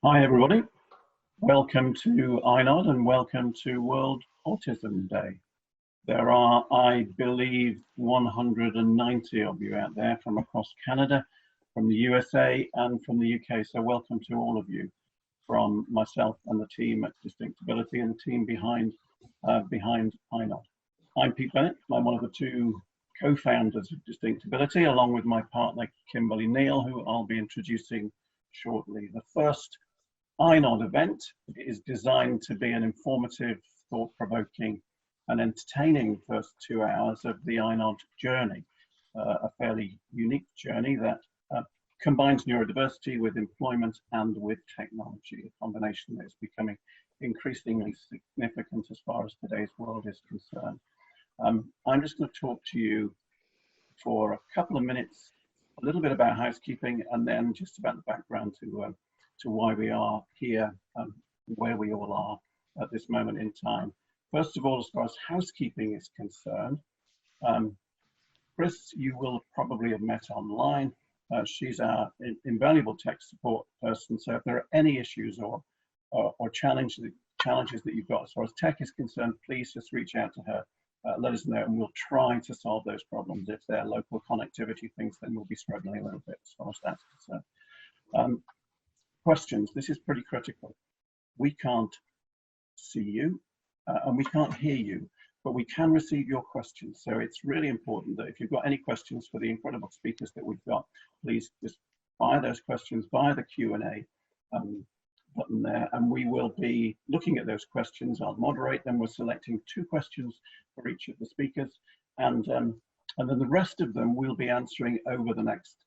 Hi everybody, welcome to iNOD and welcome to World Autism Day. There are, I believe, 190 of you out there from across Canada, from the USA and from the UK, so welcome to all of you from myself and the team at Distinctability and the team behind iNOD. I'm Pete Bennett, I'm one of the two co-founders of Distinctability along with my partner Kimberly Neal, who I'll be introducing shortly. The first iNOD event is designed to be an informative, thought-provoking and entertaining first 2 hours of the iNOD journey, a fairly unique journey that combines neurodiversity with employment and with technology, a combination that is becoming increasingly significant as far as today's world is concerned. I'm just going to talk to you for a couple of minutes, a little bit about housekeeping, and then just about the background to why we are here, where we all are at this moment in time. First of all, as far as housekeeping is concerned, Chris, you will probably have met online. She's our invaluable tech support person. So if there are any issues or challenges that you've got as far as tech is concerned, please just reach out to her. Let us know and we'll try to solve those problems. If they're local connectivity things, then we'll be struggling a little bit as far as that's concerned. Questions, this is pretty critical. We can't see you and we can't hear you, but we can receive your questions. So it's really important that if you've got any questions for the incredible speakers that we've got, please just fire those questions via the Q&A button there, and we will be looking at those questions. I'll moderate them. We're selecting 2 questions for each of the speakers, and then the rest of them we'll be answering over the next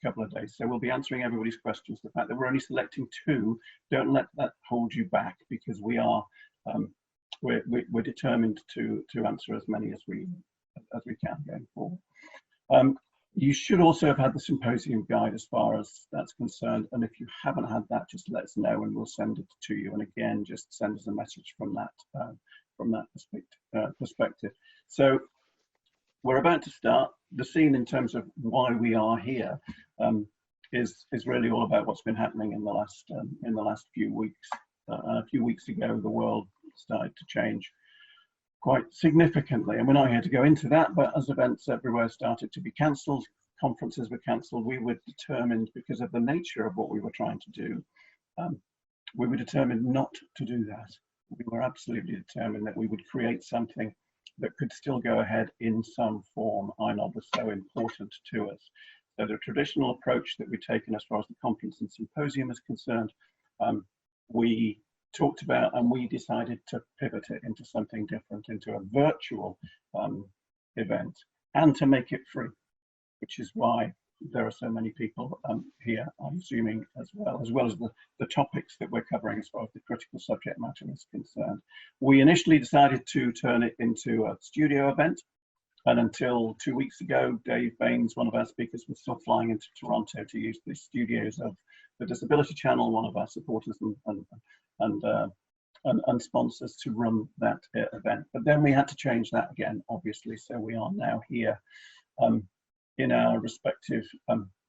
couple of days. So we'll be answering everybody's questions. The fact that we're only selecting 2, don't let that hold you back, because we are we're determined to answer as many as we can going forward. You should also have had the symposium guide as far as that's concerned, and if you haven't had that, just let us know and we'll send it to you. And again, just send us a message from that perspective. So we're about to start. The scene in terms of why we are here is really all about what's been happening in the last few weeks. A few weeks ago, the world started to change quite significantly, and we're not here to go into that, but as events everywhere started to be cancelled, conferences were cancelled, we were determined, because of the nature of what we were trying to do, we were determined not to do that. We were absolutely determined that we would create something that could still go ahead in some form. iNOD was so important to us. So the traditional approach that we've taken as far as the conference and symposium is concerned, we talked about and we decided to pivot it into something different, into a virtual event, and to make it free, which is why there are so many people here, I'm assuming, as well as the topics that we're covering as far as the critical subject matter is concerned. We initially decided to turn it into a studio event, and until 2 weeks ago, Dave Baines, one of our speakers, was still flying into Toronto to use the studios of the Disability Channel, one of our supporters and sponsors, to run that event. But then we had to change that again, obviously. So we are now here in our respective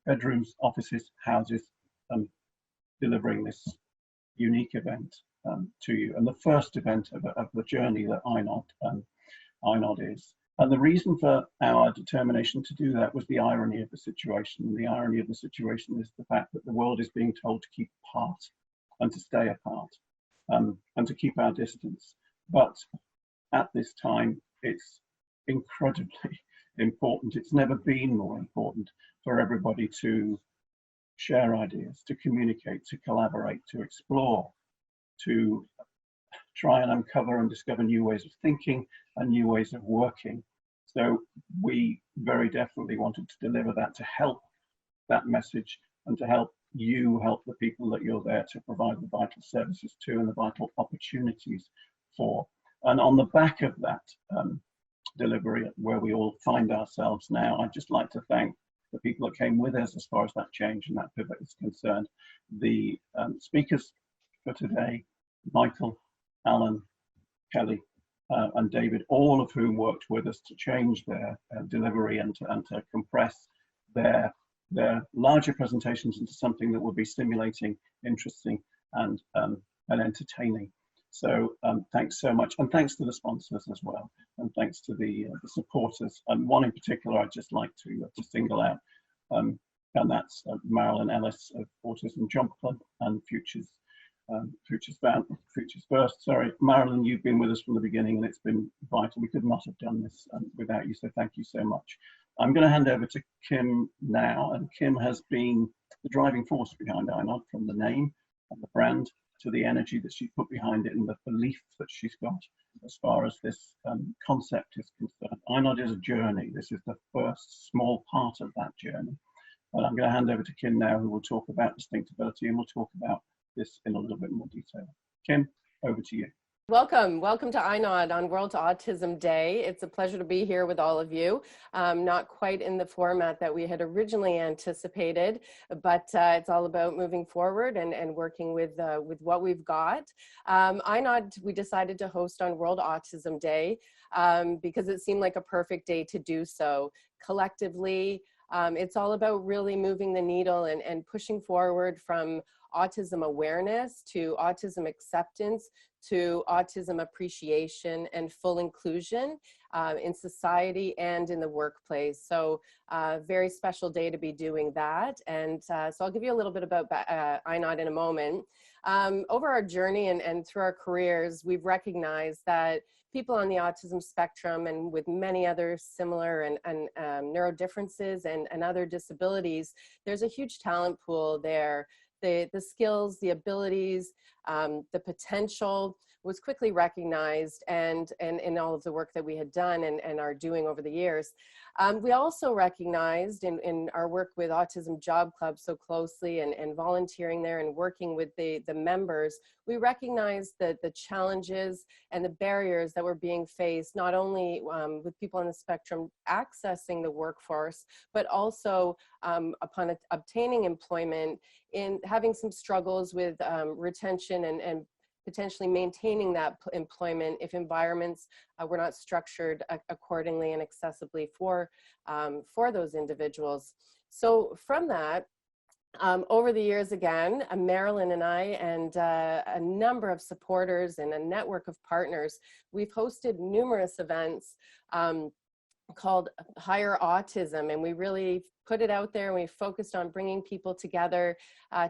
bedrooms, offices, houses, delivering this unique event to you, and the first event of the journey that iNOD is. And the reason for our determination to do that was the irony of the situation. And the irony of the situation is the fact that the world is being told to keep apart and to stay apart and to keep our distance. But at this time, it's incredibly important. It's never been more important for everybody to share ideas, to communicate, to collaborate, to explore, to try and uncover and discover new ways of thinking and new ways of working. So we very definitely wanted to deliver that, to help that message and to help you help the people that you're there to provide the vital services to and the vital opportunities for. And on the back of that delivery, where we all find ourselves now, I'd just like to thank the people that came with us as far as that change and that pivot is concerned. The speakers for today, Michael, Alan, Kelly, and David, all of whom worked with us to change their delivery and to compress their their larger presentations into something that will be stimulating, interesting, and entertaining. So thanks so much, and thanks to the sponsors as well, and thanks to the supporters. And one in particular I'd just like to single out, and that's Marilyn Ellis of Autism Jump Club and Futures First. Sorry, Marilyn, you've been with us from the beginning, and it's been vital. We could not have done this without you, so thank you so much. I'm going to hand over to Kim now, and Kim has been the driving force behind iNOD, from the name and the brand to the energy that she put behind it and the belief that she's got as far as this concept is concerned. iNOD is a journey. This is the first small part of that journey. But I'm going to hand over to Kim now, who will talk about distinctibility, and we'll talk about this in a little bit more detail. Kim, over to you. Welcome to iNOD on World Autism Day. It's a pleasure to be here with all of you. Not quite in the format that we had originally anticipated, but it's all about moving forward and working with what we've got. iNOD, we decided to host on World Autism Day because it seemed like a perfect day to do so. Collectively, it's all about really moving the needle and pushing forward from autism awareness to autism acceptance to autism appreciation and full inclusion in society and in the workplace. So very special day to be doing that. And so I'll give you a little bit about iNOD in a moment. Over our journey and through our careers, we've recognized that people on the autism spectrum and with many other similar and neurodifferences and other disabilities, there's a huge talent pool there. The skills, the abilities, the potential was quickly recognized and in all of the work that we had done and are doing over the years. We also recognized in our work with Autism Job Club so closely and volunteering there and working with the members, we recognized that the challenges and the barriers that were being faced, not only with people on the spectrum accessing the workforce, but also upon obtaining employment, in having some struggles with retention and potentially maintaining that employment if environments were not structured accordingly and accessibly for those individuals. So from that, over the years again, Marilyn and I and a number of supporters and a network of partners, we've hosted numerous events called Higher Autism, and we really put it out there and we focused on bringing people together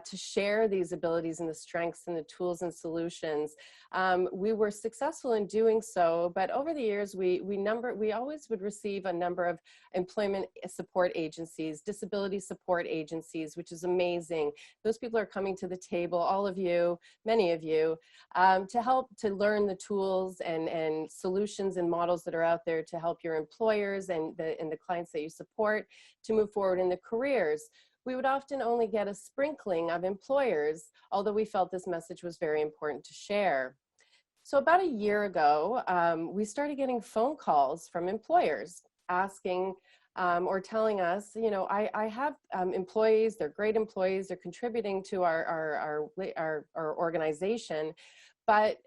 to share these abilities and the strengths and the tools and solutions. We were successful in doing so, but over the years we always would receive a number of employment support agencies, disability support agencies, which is amazing. Those people are coming to the table, all of you, many of you, to help to learn the tools and solutions and models that are out there to help your employers and the clients that you support to move forward in the careers. We would often only get a sprinkling of employers, although we felt this message was very important to share. So about a year ago, we started getting phone calls from employers asking or telling us, you know, I have employees, they're great employees, they're contributing to our organization, but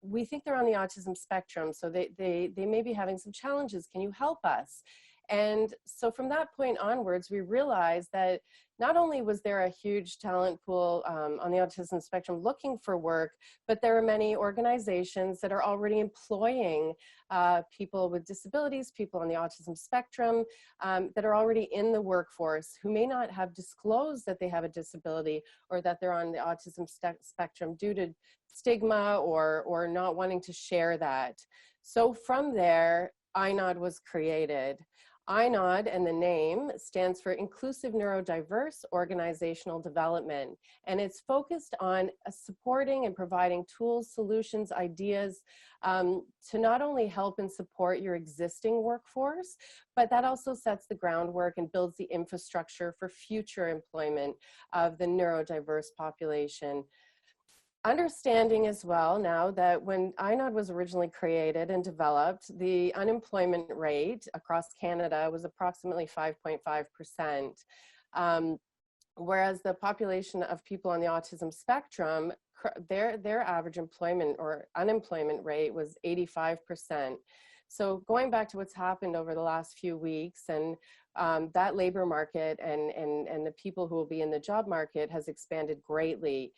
we think they're on the autism spectrum, so they may be having some challenges. Can you help us? And so from that point onwards, we realized that not only was there a huge talent pool on the autism spectrum looking for work, but there are many organizations that are already employing people with disabilities, people on the autism spectrum that are already in the workforce who may not have disclosed that they have a disability or that they're on the autism spectrum due to stigma or not wanting to share that. So from there, iNOD was created. iNOD and the name stands for Inclusive Neurodiverse Organizational Development, and it's focused on supporting and providing tools, solutions, ideas to not only help and support your existing workforce, but that also sets the groundwork and builds the infrastructure for future employment of the neurodiverse population. Understanding as well now that when iNOD was originally created and developed, the unemployment rate across Canada was approximately 5.5%, whereas the population of people on the autism spectrum, their average employment or unemployment rate was 85%. So going back to what's happened over the last few weeks and that labor market and the people who will be in the job market has expanded greatly.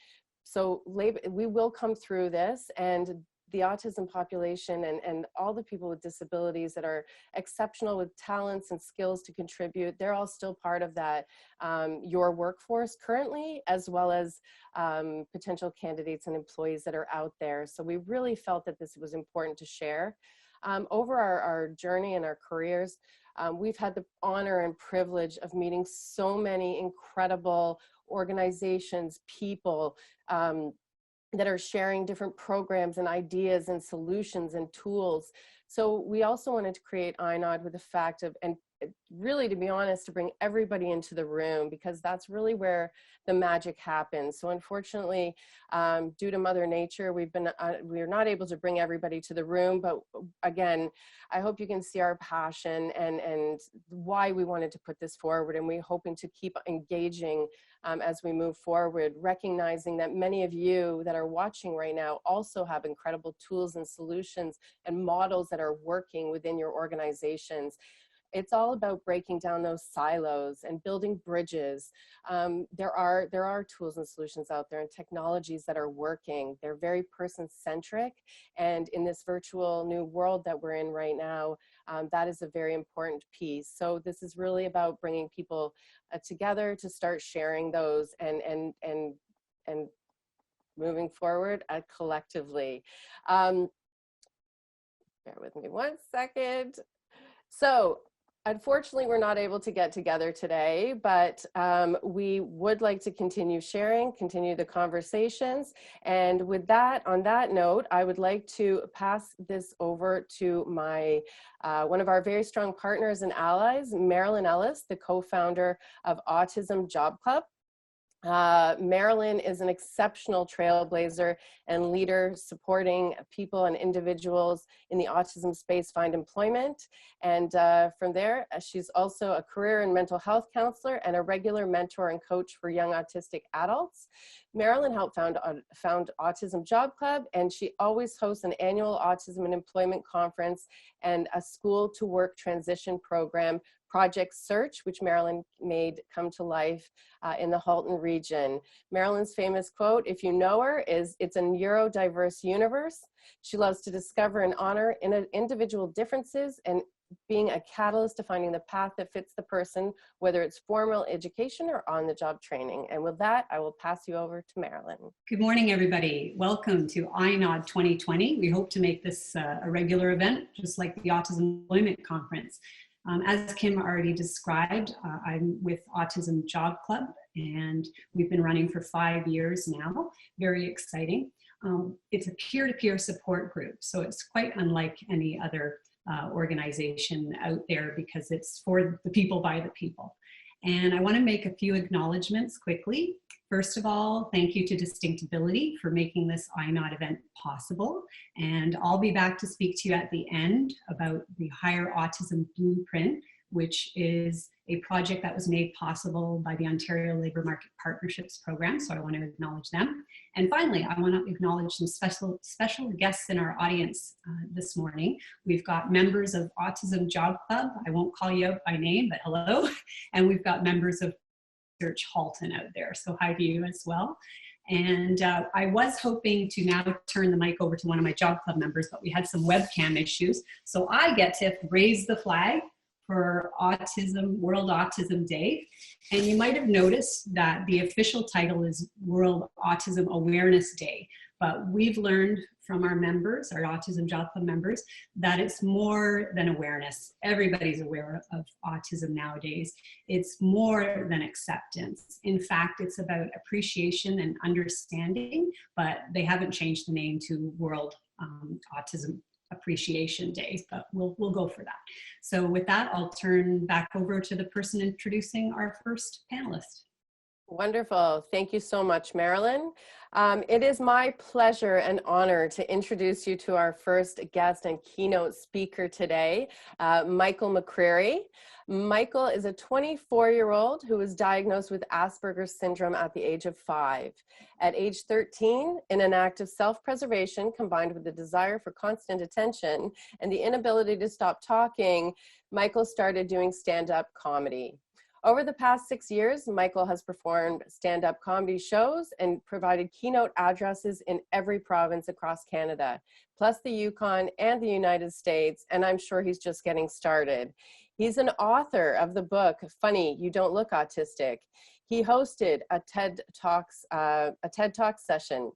So we will come through this, and the autism population and all the people with disabilities that are exceptional with talents and skills to contribute, they're all still part of that, your workforce currently, as well as potential candidates and employees that are out there. So we really felt that this was important to share. Over our journey and our careers, we've had the honor and privilege of meeting so many incredible organizations, people, that are sharing different programs and ideas and solutions and tools. So we also wanted to create iNOD with the fact of, and really, to be honest, to bring everybody into the room, because that's really where the magic happens. So unfortunately, due to Mother Nature, we're not able to bring everybody to the room. But again, I hope you can see our passion and why we wanted to put this forward. And we're hoping to keep engaging as we move forward, recognizing that many of you that are watching right now also have incredible tools and solutions and models that are working within your organizations. It's all about breaking down those silos and building bridges. There are tools and solutions out there and technologies that are working. They're very person-centric, and in this virtual new world that we're in right now, that is a very important piece. So this is really about bringing people together to start sharing those and moving forward collectively. Bear with me one second. So, unfortunately, we're not able to get together today, but we would like to continue sharing, continue the conversations. And with that, on that note, I would like to pass this over to my one of our very strong partners and allies, Marilyn Ellis, the co-founder of Autism Job Club. Marilyn is an exceptional trailblazer and leader supporting people and individuals in the autism space find employment. And from there, she's also a career and mental health counselor and a regular mentor and coach for young autistic adults. Marilyn helped found Autism Job Club, and she always hosts an annual autism and employment conference and a school to work transition program, Project Search, which Marilyn made come to life in the Halton region. Marilyn's famous quote, if you know her, is, "It's a neurodiverse universe." She loves to discover and honor individual differences and being a catalyst to finding the path that fits the person, whether it's formal education or on-the-job training. And with that, I will pass you over to Marilyn. Good morning, everybody. Welcome to iNOD 2020. We hope to make this a regular event, just like the Autism Employment Conference. As Kim already described, I'm with Autism Job Club, and we've been running for 5 years now. Very exciting. It's a peer-to-peer support group, so it's quite unlike any other organization out there because it's for the people by the people. And I want to make a few acknowledgements quickly. First of all, thank you to Distinctability for making this iNOD event possible. And I'll be back to speak to you at the end about the Higher Autism Blueprint, which is a project that was made possible by the Ontario Labour Market Partnerships Program. So I want to acknowledge them. And finally, I want to acknowledge some special guests in our audience this morning. We've got members of Autism Job Club. I won't call you out by name, but hello. And we've got members of Search Halton out there. So hi to you as well. And I was hoping to now turn the mic over to one of my Job Club members, but we had some webcam issues. So I get to raise the flag for World Autism Day. And you might have noticed that the official title is World Autism Awareness Day. But we've learned from our members, our Autism Job Club members, that it's more than awareness. Everybody's aware of autism nowadays. It's more than acceptance. In fact, it's about appreciation and understanding, but they haven't changed the name to World Autism Appreciation Day, but we'll go for that. So with that, I'll turn back over to the person introducing our first panelist. Wonderful. Thank you so much, Marilyn. It is my pleasure and honor to introduce you to our first guest and keynote speaker today, Michael McCreary. Michael is a 24-year-old who was diagnosed with Asperger's syndrome at the age of 5. At age 13, in an act of self-preservation combined with the desire for constant attention and the inability to stop talking, Michael started doing stand-up comedy. Over the past 6 years, Michael has performed stand-up comedy shows and provided keynote addresses in every province across Canada, plus the Yukon and the United States, and I'm sure he's just getting started. He's an author of the book, Funny, You Don't Look Autistic. He hosted a TED Talk session.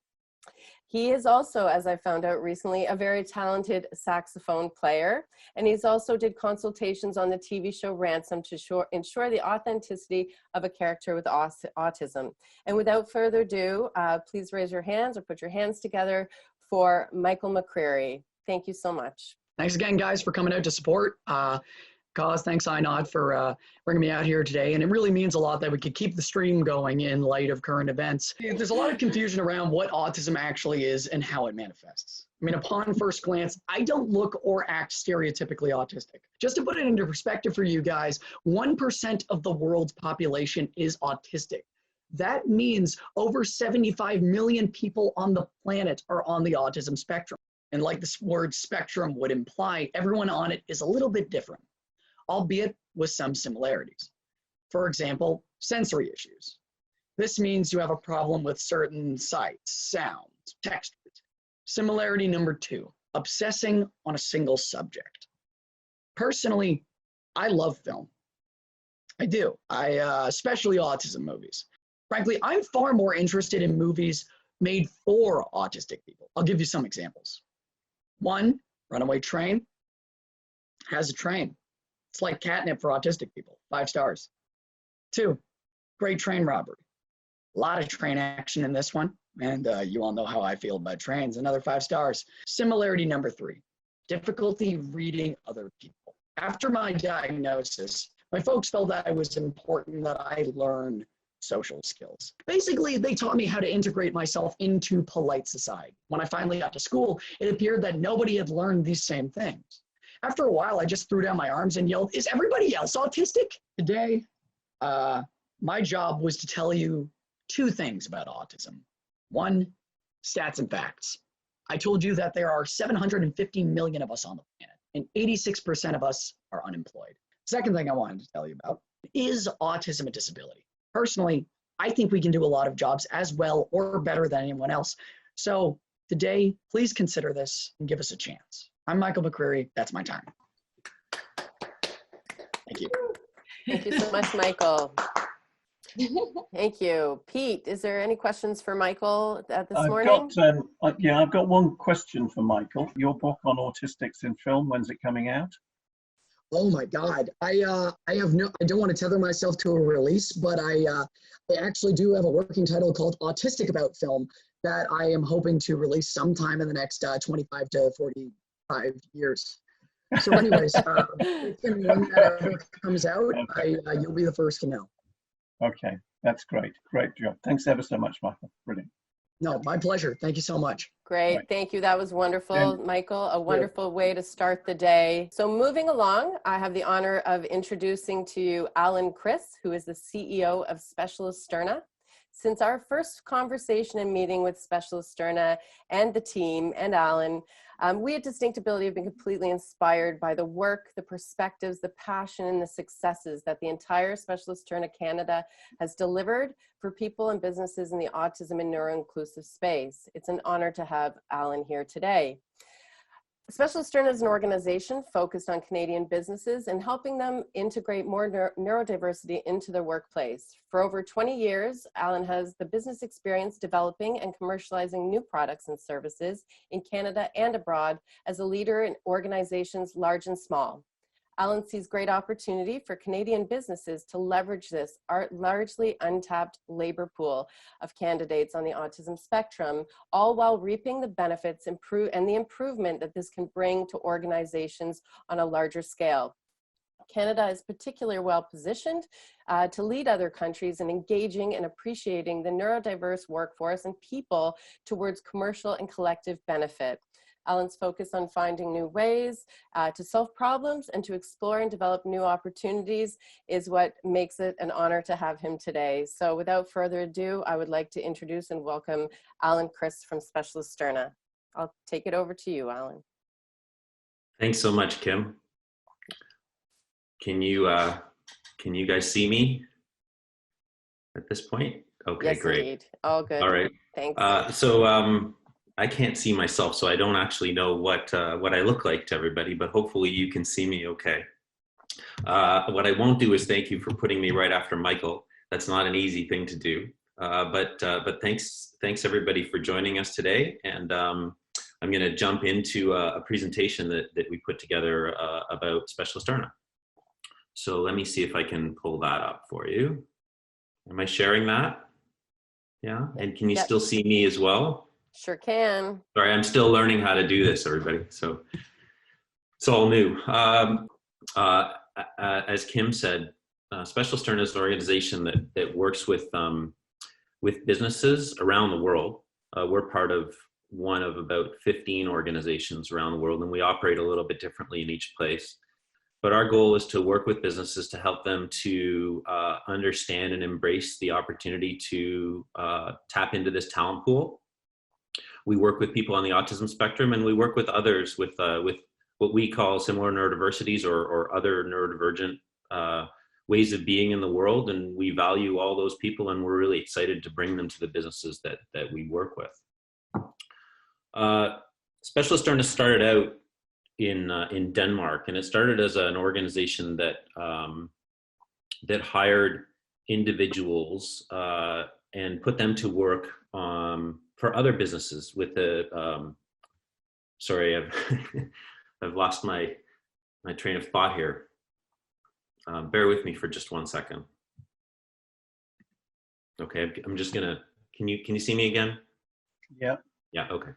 He is also, as I found out recently, a very talented saxophone player, and he's also did consultations on the TV show Ransom to ensure the authenticity of a character with autism. And without further ado, please raise your hands or put your hands together for Michael McCreary. Thank you so much. Thanks again, guys, for coming out to support. Thanks, iNOD, for bringing me out here today. And it really means a lot that we could keep the stream going in light of current events. There's a lot of confusion around what autism actually is and how it manifests. I mean, upon first glance, I don't look or act stereotypically autistic. Just to put it into perspective for you guys, 1% of the world's population is autistic. That means over 75 million people on the planet are on the autism spectrum. And like this word spectrum would imply, everyone on it is a little bit different, albeit with some similarities. For example, sensory issues. This means you have a problem with certain sights, sounds, textures. Similarity number 2, obsessing on a single subject. Personally, I love film. I do, especially autism movies. Frankly, I'm far more interested in movies made for autistic people. I'll give you some examples. 1, Runaway Train has a train. It's like catnip for autistic people, 5 stars. 2, Great Train Robbery. A lot of train action in this one, and you all know how I feel about trains, another 5 stars. Similarity number 3, difficulty reading other people. After my diagnosis, my folks felt that it was important that I learn social skills. Basically, they taught me how to integrate myself into polite society. When I finally got to school, it appeared that nobody had learned these same things. After a while, I just threw down my arms and yelled, "Is everybody else autistic?" Today, my job was to tell you 2 things about autism. 1, stats and facts. I told you that there are 750 million of us on the planet, and 86% of us are unemployed. Second thing I wanted to tell you about is autism a disability. Personally, I think we can do a lot of jobs as well or better than anyone else. So today, please consider this and give us a chance. I'm Michael McCreary. That's my time. Thank you. Thank you so much, Michael. Thank you. Pete, is there any questions for Michael this morning? I've got one question for Michael. Your book on autistics in film, when's it coming out? Oh my God, I don't want to tether myself to a release, but I actually do have a working title called Autistic About Film that I am hoping to release sometime in the next 25 to 45 years. So anyways, when that ever comes out, okay. You'll be the first to know. Okay, that's great. Great job. Thanks ever so much, Michael. Brilliant. No, my pleasure. Thank you so much. Great. Right. Thank you. That was wonderful, Michael. A wonderful way to start the day. So moving along, I have the honor of introducing to you Alan Chris, who is the CEO of Specialisterne. Since our first conversation and meeting with Specialisterne and the team and Alan, we at Distinctability have been completely inspired by the work, the perspectives, the passion, and the successes that the entire Specialisterne Canada has delivered for people and businesses in the autism and neuro-inclusive space. It's an honor to have Alan here today. Specialisterne is an organization focused on Canadian businesses and helping them integrate more neurodiversity into their workplace. For over 20 years, Alan has the business experience developing and commercializing new products and services in Canada and abroad as a leader in organizations large and small. Alan sees great opportunity for Canadian businesses to leverage this largely untapped labor pool of candidates on the autism spectrum, all while reaping the benefits and the improvement that this can bring to organizations on a larger scale. Canada is particularly well positioned to lead other countries in engaging and appreciating the neurodiverse workforce and people towards commercial and collective benefit. Alan's focus on finding new ways to solve problems and to explore and develop new opportunities is what makes it an honor to have him today. So without further ado, I would like to introduce and welcome Alan Chris from Specialisterne. I'll take it over to you, Alan. Thanks so much, Kim. Can you guys see me at this point? Okay, yes, great. Indeed. All good. All right. Thanks. So I can't see myself, so I don't actually know what I look like to everybody, but hopefully you can see me okay. What I won't do is thank you for putting me right after Michael. That's not an easy thing to do. But thanks everybody for joining us today. And I'm going to jump into a presentation that we put together about Specialisterne. So let me see if I can pull that up for you. Am I sharing that? Yeah. And can you still see me as well? Sure can. Sorry, I'm still learning how to do this, everybody. So it's all new. As Kim said, Specialisterne is an organization that works with businesses around the world. We're part of one of about 15 organizations around the world, and we operate a little bit differently in each place. But our goal is to work with businesses to help them to understand and embrace the opportunity to tap into this talent pool. We work with people on the autism spectrum, and we work with others with what we call similar neurodiversities or other neurodivergent ways of being in the world. And we value all those people, and we're really excited to bring them to the businesses that we work with. Specialisterne started out in Denmark, and it started as an organization that hired individuals and put them to work for other businesses with the sorry, I've lost my train of thought here. Bear with me for just 1 second. Okay, I'm just gonna, can you see me again? Yeah. Yeah, okay.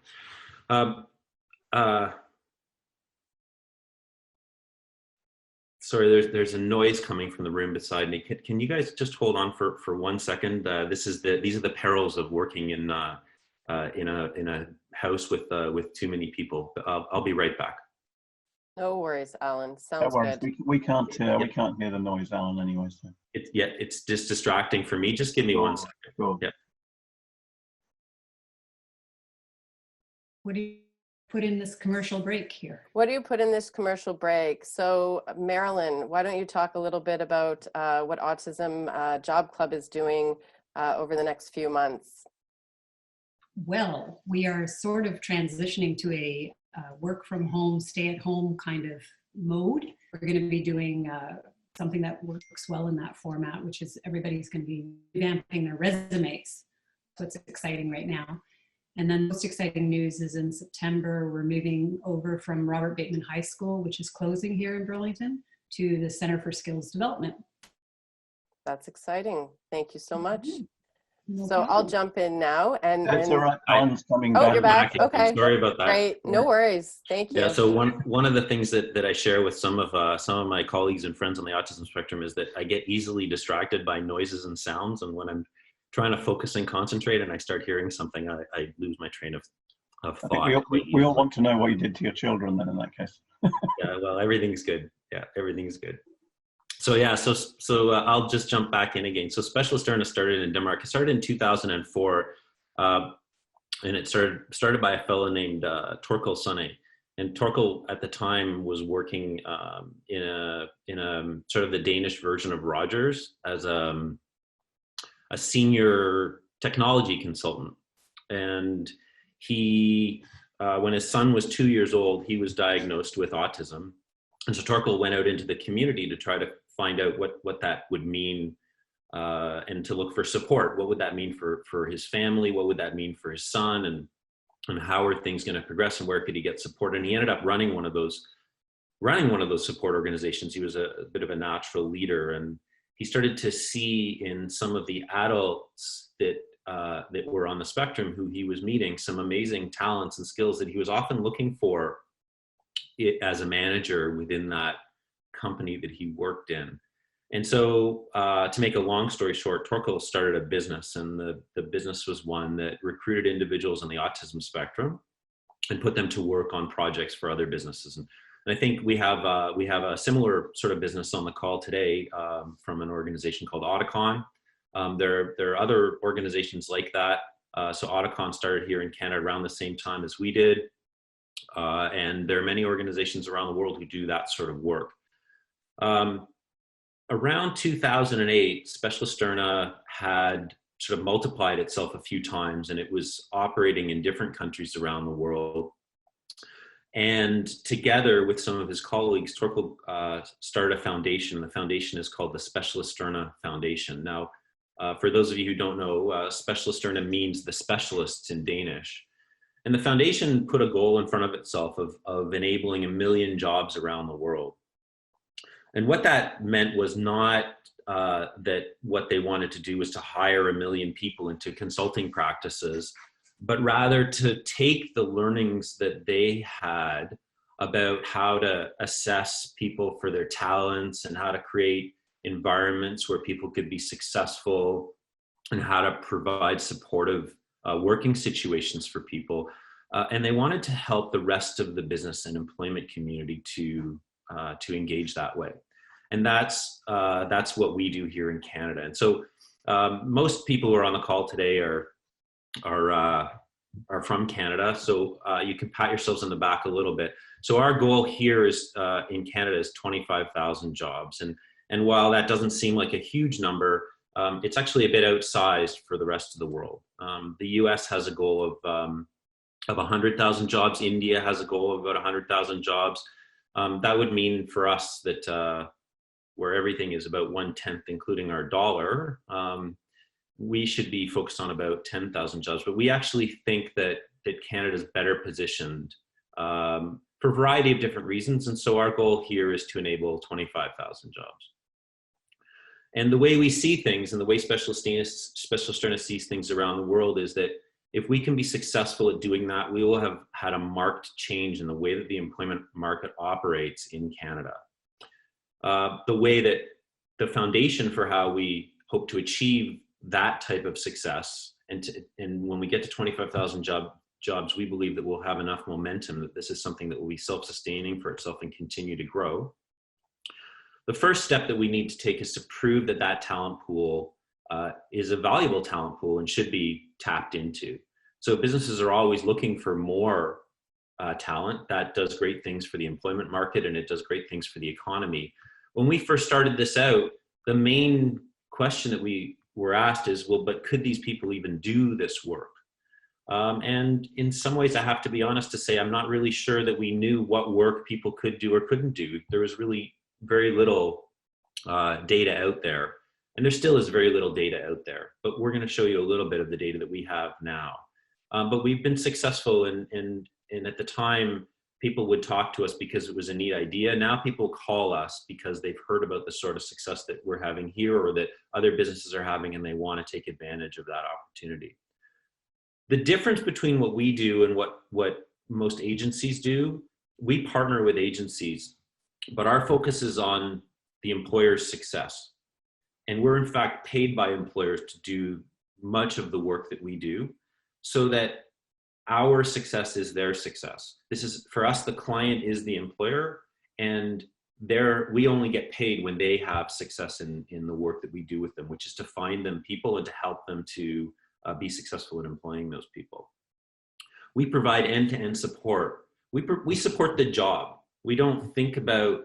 Sorry, there's a noise coming from the room beside me. Can you guys just hold on for 1 second? These are the perils of working in a house with too many people. I'll be right back. No worries, Alan. Sounds Don't worry. good. We can't hear the noise, Alan, anyway. So. It's just distracting for me. Just give me 1 second. Sure. Yeah. What do you put in this commercial break here? What do you put in this commercial break? So Marilyn, why don't you talk a little bit about what Autism Job Club is doing over the next few months? Well, we are sort of transitioning to a work from home, stay at home kind of mode. We're going to be doing something that works well in that format, which is everybody's going to be revamping their resumes. So it's exciting right now. And then the most exciting news is in September, we're moving over from Robert Bateman High School, which is closing here in Burlington, to the Center for Skills Development. That's exciting. Thank you so much. No So problem. I'll jump in now. That's all right. Alan's coming Oh, back. you're back. Okay. Sorry about that. Great. No worries. Thank you. Yeah. So one of the things that I share with some of my colleagues and friends on the autism spectrum is that I get easily distracted by noises and sounds, and when I'm trying to focus and concentrate, and I start hearing something, I lose my train of thought. I think we all want to know what you did to your children then in that case. Yeah, well, everything's good. Yeah, everything's good. So yeah, so I'll just jump back in again. So Specialisterne started in Denmark. It started in 2004, and it started by a fellow named Torkel Sunne. And Torkel at the time was working in a sort of the Danish version of Rogers as a senior technology consultant. And he, when his son was 2 years old, he was diagnosed with autism. And so Torkel went out into the community to try to find out what that would mean and to look for support. What would that mean for his family? What would that mean for his son? And how are things going to progress, and where could he get support? And he ended up running one of those support organizations. He was a bit of a natural leader, and he started to see in some of the adults that were on the spectrum who he was meeting some amazing talents and skills that he was often looking for as a manager within that company that he worked in. And so to make a long story short, Torkel started a business, and the business was one that recruited individuals on the autism spectrum and put them to work on projects for other businesses. And I think we have a similar sort of business on the call today from an organization called Auticon. There are other organizations like that. So Auticon started here in Canada around the same time as we did. And there are many organizations around the world who do that sort of work. Around 2008, Specialisterne had sort of multiplied itself a few times, and it was operating in different countries around the world. And together with some of his colleagues, Torkel started a foundation. The foundation is called the Specialisterne Foundation. Now, for those of you who don't know, Specialisterne means the specialists in Danish. And the foundation put a goal in front of itself of enabling 1 million jobs around the world. And what that meant was not that what they wanted to do was to hire 1 million people into consulting practices, but rather to take the learnings that they had about how to assess people for their talents and how to create environments where people could be successful and how to provide supportive working situations for people. And they wanted to help the rest of the business and employment community to engage that way. And that's what we do here in Canada. And so most people who are on the call today are from Canada. So you can pat yourselves on the back a little bit. So our goal here is in Canada is 25,000 jobs. And while that doesn't seem like a huge number, it's actually a bit outsized for the rest of the world. The US has a goal of 100,000 jobs. India has a goal of about 100,000 jobs. That would mean for us that where everything is about 1/10, including our dollar, we should be focused on about 10,000 jobs. But we actually think that Canada is better positioned for a variety of different reasons. And so our goal here is to enable 25,000 jobs. And the way we see things and the way Specialisterne sees things around the world is that if we can be successful at doing that, we will have had a marked change in the way that the employment market operates in Canada. The way that the foundation for how we hope to achieve that type of success, and when we get to 25,000 jobs, we believe that we'll have enough momentum that this is something that will be self-sustaining for itself and continue to grow. The first step that we need to take is to prove that that talent pool is a valuable talent pool and should be tapped into. So businesses are always looking for more talent. That does great things for the employment market, and it does great things for the economy. When we first started this out, the main question that we were asked is, well, but could these people even do this work? And in some ways, I have to be honest to say, I'm not really sure that we knew what work people could do or couldn't do. There was really very little data out there. And there still is very little data out there. But we're going to show you a little bit of the data that we have now. But we've been successful and at the time, people would talk to us because it was a neat idea. Now people call us because they've heard about the sort of success that we're having here or that other businesses are having, and they want to take advantage of that opportunity. The difference between what we do and what most agencies do, we partner with agencies, but our focus is on the employer's success. And we're in fact paid by employers to do much of the work that we do so that our success is their success. This is, for us, the client is the employer, and we only get paid when they have success in the work that we do with them, which is to find them people and to help them to be successful in employing those people. We provide end-to-end support. We support the job. We don't think about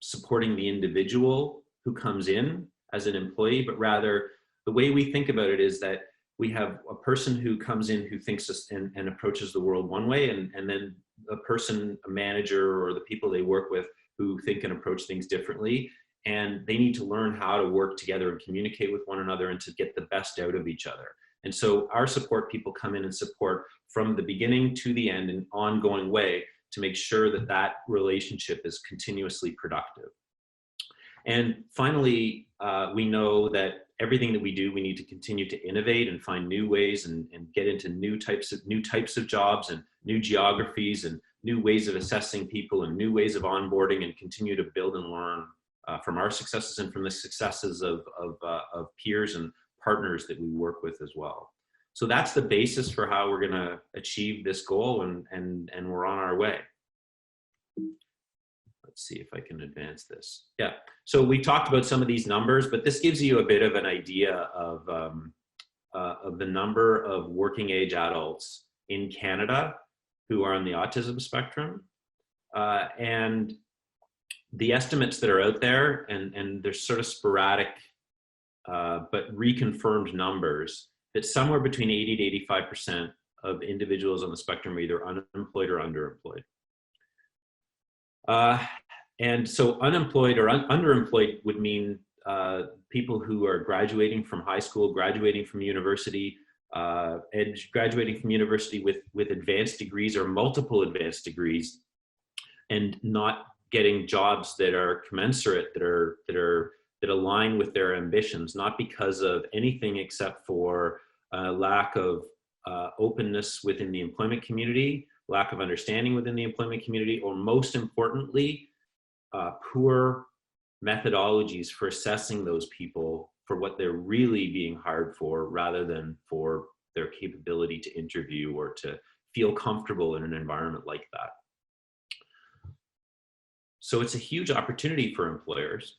supporting the individual who comes in as an employee, but rather the way we think about it is that we have a person who comes in who thinks and approaches the world one way, and then a manager or the people they work with who think and approach things differently. And they need to learn how to work together and communicate with one another and to get the best out of each other. And so our support people come in and support from the beginning to the end in an ongoing way to make sure that that relationship is continuously productive. And finally, we know that everything that we do, we need to continue to innovate and find new ways and get into new types of jobs and new geographies and new ways of assessing people and new ways of onboarding, and continue to build and learn from our successes and from the successes of peers and partners that we work with as well. So that's the basis for how we're going to achieve this goal, and we're on our way. Let's see if I can advance this. Yeah, so we talked about some of these numbers, but this gives you a bit of an idea of the number of working age adults in Canada who are on the autism spectrum. And the estimates that are out there, and they're sort of sporadic, but reconfirmed numbers, that somewhere between 80 to 85% of individuals on the spectrum are either unemployed or underemployed. And so unemployed or underemployed would mean people who are graduating from high school, graduating from university, and graduating from university with advanced degrees or multiple advanced degrees, and not getting jobs that are commensurate, that align with their ambitions, not because of anything except for lack of openness within the employment community, lack of understanding within the employment community, or most importantly, poor methodologies for assessing those people for what they're really being hired for, rather than for their capability to interview or to feel comfortable in an environment like that. So it's a huge opportunity for employers,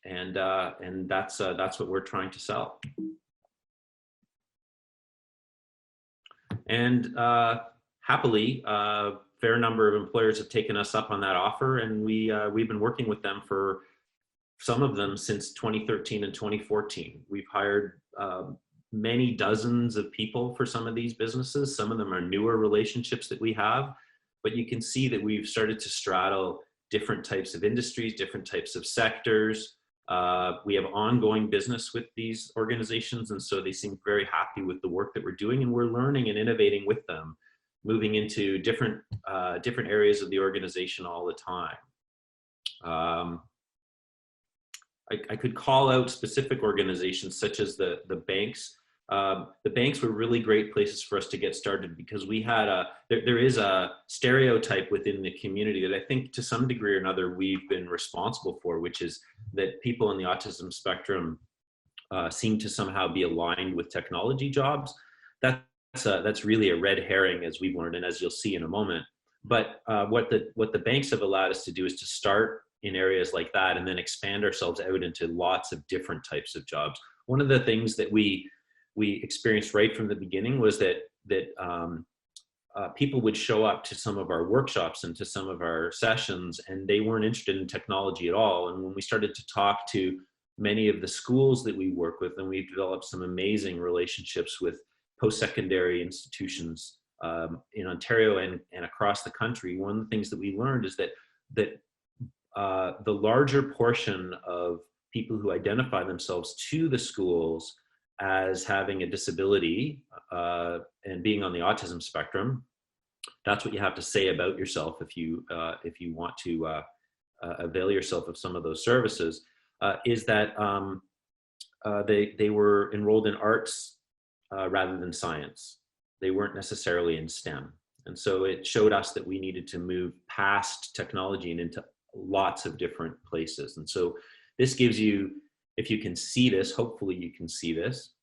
and that's what we're trying to sell. And happily, a fair number of employers have taken us up on that offer, and we've been working with them for some of them since 2013 and 2014. We've hired many dozens of people for some of these businesses. Some of them are newer relationships that we have, but you can see that we've started to straddle different types of industries, different types of sectors. We have ongoing business with these organizations, and so they seem very happy with the work that we're doing, and we're learning and innovating with them, moving into different areas of the organization all the time. I could call out specific organizations such as the banks. The banks were really great places for us to get started, because we had there is a stereotype within the community that I think to some degree or another we've been responsible for, which is that people on the autism spectrum seem to somehow be aligned with technology jobs. That's really a red herring, as we've learned, and as you'll see in a moment. But what the banks have allowed us to do is to start in areas like that, and then expand ourselves out into lots of different types of jobs. One of the things that we experienced right from the beginning was that people would show up to some of our workshops and to some of our sessions, and they weren't interested in technology at all. And when we started to talk to many of the schools that we work with, and we've developed some amazing relationships with post-secondary institutions in Ontario and across the country, one of the things that we learned is that the larger portion of people who identify themselves to the schools as having a disability and being on the autism spectrum, that's what you have to say about yourself if you want to avail yourself of some of those services, is that they were enrolled in arts rather than science. They weren't necessarily in STEM. And so it showed us that we needed to move past technology and into lots of different places. And so this gives you, if you can see this, hopefully you can see this.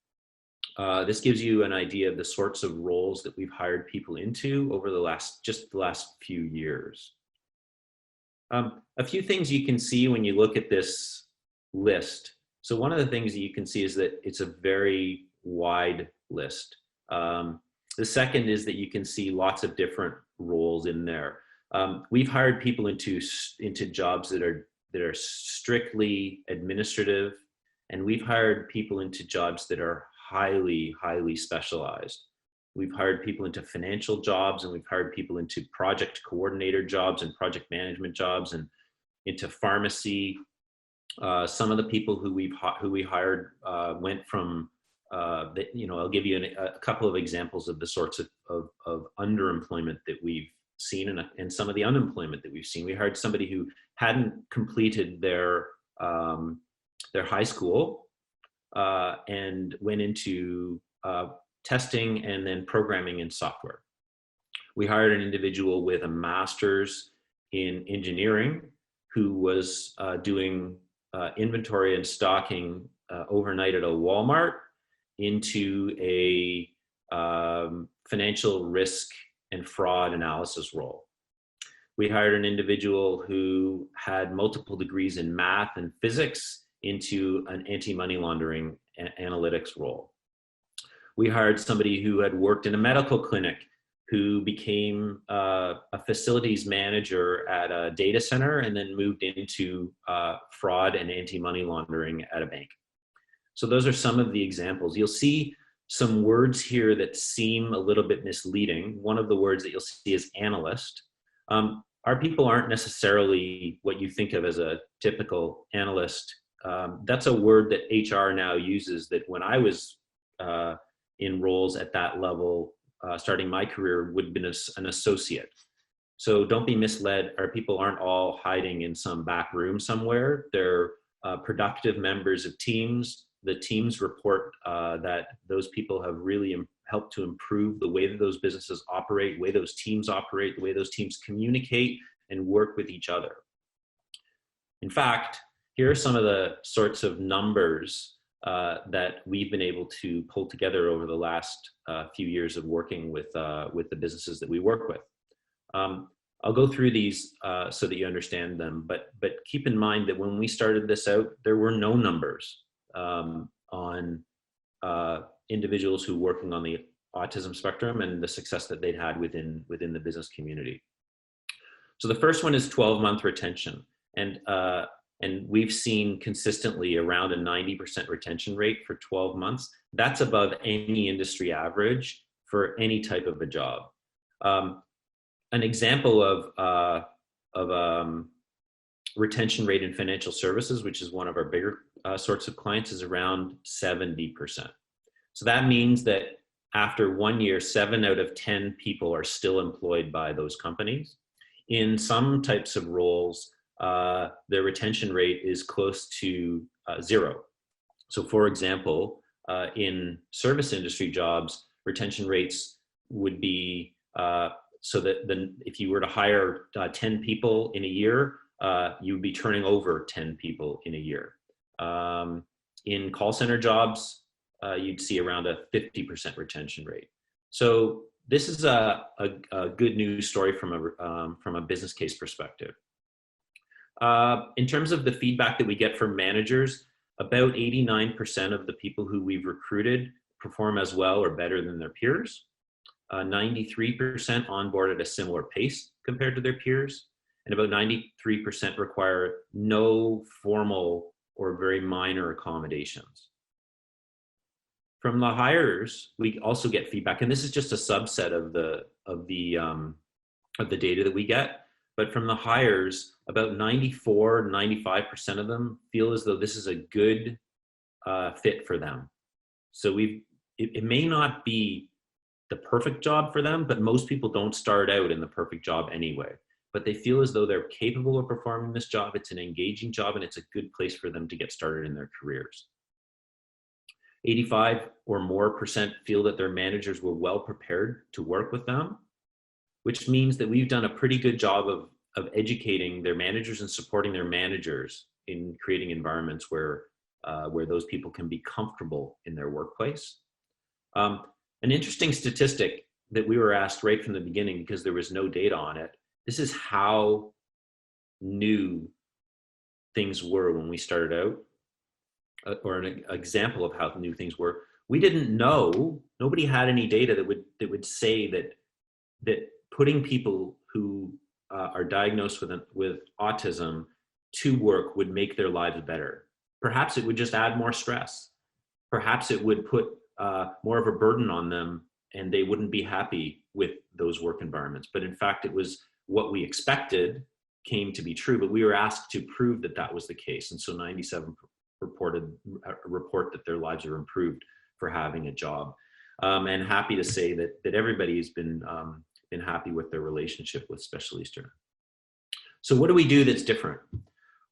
This gives you an idea of the sorts of roles that we've hired people into over the last few years. A few things you can see when you look at this list. So one of the things that you can see is that it's a very wide list. The second is that you can see lots of different roles in there. We've hired people into jobs that are strictly administrative, and we've hired people into jobs that are highly specialized. We've hired people into financial jobs, and we've hired people into project coordinator jobs and project management jobs, and into pharmacy. Some of the people who we hired went from I'll give you a couple of examples of the sorts of underemployment that we've seen and some of the unemployment that we've seen. We hired somebody who hadn't completed their high school and went into testing and then programming in software. We hired an individual with a master's in engineering who was doing inventory and stocking overnight at a Walmart into a financial risk and fraud analysis role. We hired an individual who had multiple degrees in math and physics into an anti-money laundering analytics role. We hired somebody who had worked in a medical clinic who became a facilities manager at a data center and then moved into fraud and anti-money laundering at a bank. So those are some of the examples. You'll see some words here that seem a little bit misleading. One of the words that you'll see is analyst. Our people aren't necessarily what you think of as a typical analyst. That's a word that HR now uses that when I was in roles at that level, starting my career, would have been an associate. So don't be misled. Our people aren't all hiding in some back room somewhere. They're productive members of teams. The teams report that those people have really helped to improve the way that those businesses operate, the way those teams operate, the way those teams communicate and work with each other. In fact, here are some of the sorts of numbers that we've been able to pull together over the last few years of working with the businesses that we work with. I'll go through these so that you understand them, but keep in mind that when we started this out, there were no numbers on individuals who were working on the autism spectrum and the success that they'd had within the business community. So the first one is 12-month retention. And we've seen consistently around a 90% retention rate for 12 months. That's above any industry average for any type of a job. An example of retention rate in financial services, which is one of our bigger sorts of clients, is around 70%. So that means that after 1 year, 7 out of 10 people are still employed by those companies. In some types of roles, their retention rate is close to 0. So for example, in service industry jobs, retention rates would be, so that if you were to hire 10 people in a year, you would be turning over 10 people in a year. In call center jobs, you'd see around a 50% retention rate. So this is a good news story from a business case perspective. In terms of the feedback that we get from managers, about 89% of the people who we've recruited perform as well or better than their peers. 93% onboard at a similar pace compared to their peers. And about 93% require no formal or very minor accommodations. From the hires, we also get feedback, and this is just a subset of the data that we get. But from the hires, about 95% of them feel as though this is a good fit for them. So it may not be the perfect job for them, but most people don't start out in the perfect job anyway. But they feel as though they're capable of performing this job. It's an engaging job, and it's a good place for them to get started in their careers. 85% or more feel that their managers were well prepared to work with them, which means that we've done a pretty good job of educating their managers and supporting their managers in creating environments where those people can be comfortable in their workplace. An interesting statistic that we were asked right from the beginning, because there was no data on it, this is how new things were when we started out, or an example of how new things were. We didn't know, nobody had any data that would say that putting people who are diagnosed with autism to work would make their lives better. Perhaps it would just add more stress. Perhaps it would put more of a burden on them and they wouldn't be happy with those work environments. But in fact, it was what we expected came to be true, but we were asked to prove that that was the case. And so 97 report that their lives are improved for having a job. And happy to say that everybody's been happy with their relationship with Specialisterne. So what do we do that's different?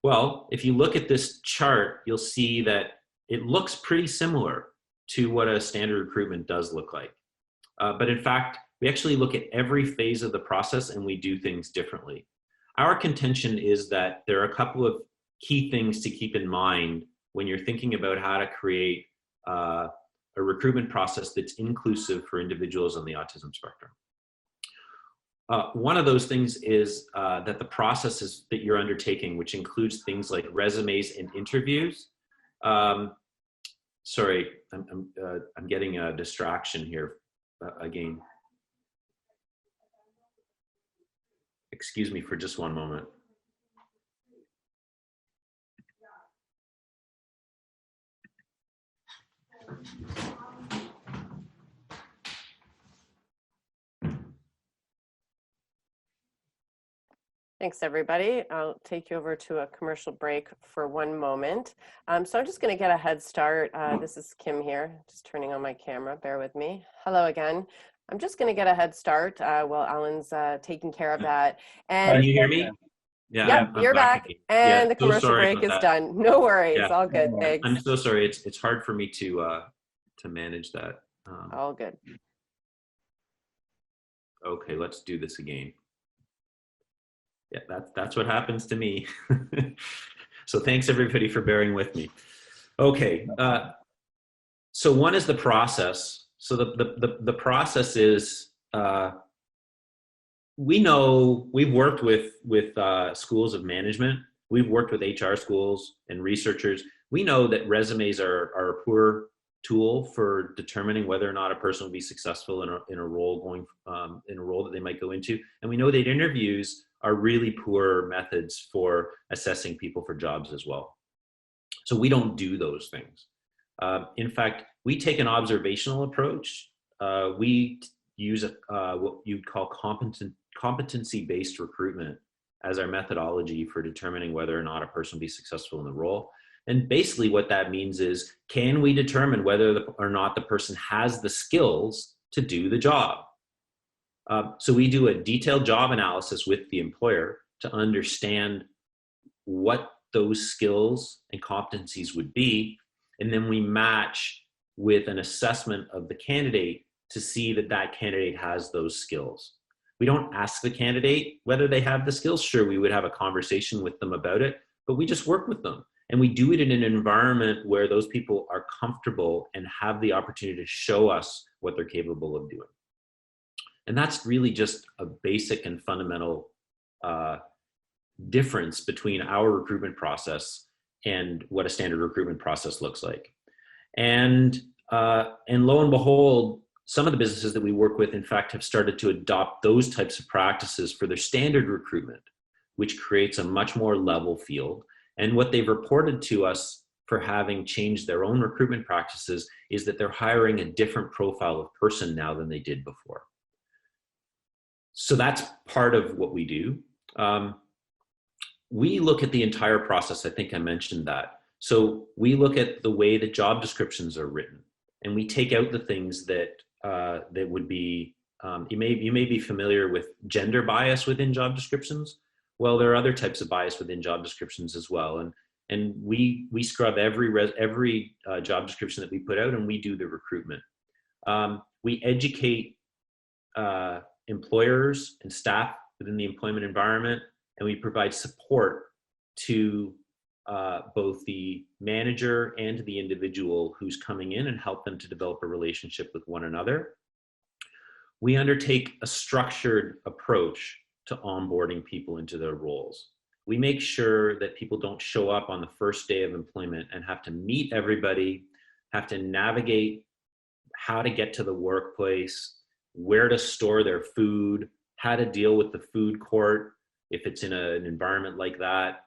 Well, if you look at this chart, you'll see that it looks pretty similar to what a standard recruitment does look like. But in fact, We actually look at every phase of the process and we do things differently. Our contention is that there are a couple of key things to keep in mind when you're thinking about how to create a recruitment process that's inclusive for individuals on the autism spectrum. One of those things is that the processes that you're undertaking, which includes things like resumes and interviews. Sorry, I'm getting a distraction here again. Excuse me for just one moment. Thanks, everybody. I'll take you over to a commercial break for one moment. So I'm just going to get a head start. This is Kim here, just turning on my camera. Bear with me. Hello again. I'm just going to get a head start while Alan's taking care of that. And can you hear me? Yeah, yep, you're back, and the commercial break is done. No worries, all good. Thanks. I'm so sorry. It's hard for me to manage that. All good. Okay, let's do this again. Yeah, that's what happens to me. So thanks everybody for bearing with me. Okay, so one is the process. So the process is, we know we've worked with schools of management. We've worked with HR schools and researchers. We know that resumes are a poor tool for determining whether or not a person will be successful in a role that they might go into. And we know that interviews are really poor methods for assessing people for jobs as well. So we don't do those things. In fact, we take an observational approach. We use what you'd call competency-based recruitment as our methodology for determining whether or not a person will be successful in the role. And basically what that means is, can we determine whether or not the person has the skills to do the job? So we do a detailed job analysis with the employer to understand what those skills and competencies would be. And then we match with an assessment of the candidate to see that that candidate has those skills. We don't ask the candidate whether they have the skills. Sure, we would have a conversation with them about it, but we just work with them. And we do it in an environment where those people are comfortable and have the opportunity to show us what they're capable of doing. And that's really just a basic and fundamental difference between our recruitment process and what a standard recruitment process looks like. And lo and behold, some of the businesses that we work with, in fact, have started to adopt those types of practices for their standard recruitment, which creates a much more level field. And what they've reported to us for having changed their own recruitment practices is that they're hiring a different profile of person now than they did before. So that's part of what we do. We look at the entire process. I think I mentioned that. So we look at the way that job descriptions are written, and we take out the things that that would be, you may be familiar with gender bias within job descriptions. Well, there are other types of bias within job descriptions as well. And we scrub every job description that we put out, and we do the recruitment. We educate employers and staff within the employment environment, and we provide support to both the manager and to the individual who's coming in, and help them to develop a relationship with one another. We undertake a structured approach to onboarding people into their roles. We make sure that people don't show up on the first day of employment and have to meet everybody, have to navigate how to get to the workplace, where to store their food, how to deal with the food court if it's in an environment like that,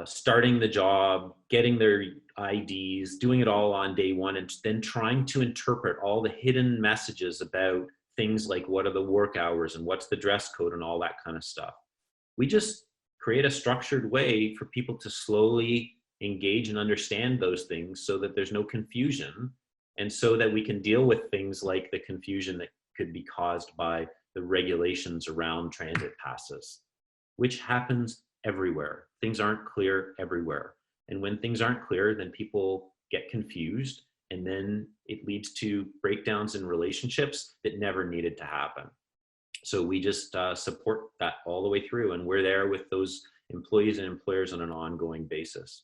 starting the job, getting their IDs, doing it all on day one, and then trying to interpret all the hidden messages about things like what are the work hours and what's the dress code and all that kind of stuff. We just create a structured way for people to slowly engage and understand those things so that there's no confusion, and so that we can deal with things like the confusion that could be caused by the regulations around transit passes, which happens everywhere. Things aren't clear everywhere. And when things aren't clear, then people get confused And then it leads to breakdowns in relationships that never needed to happen. So we just support that all the way through, and we're there with those employees and employers on an ongoing basis.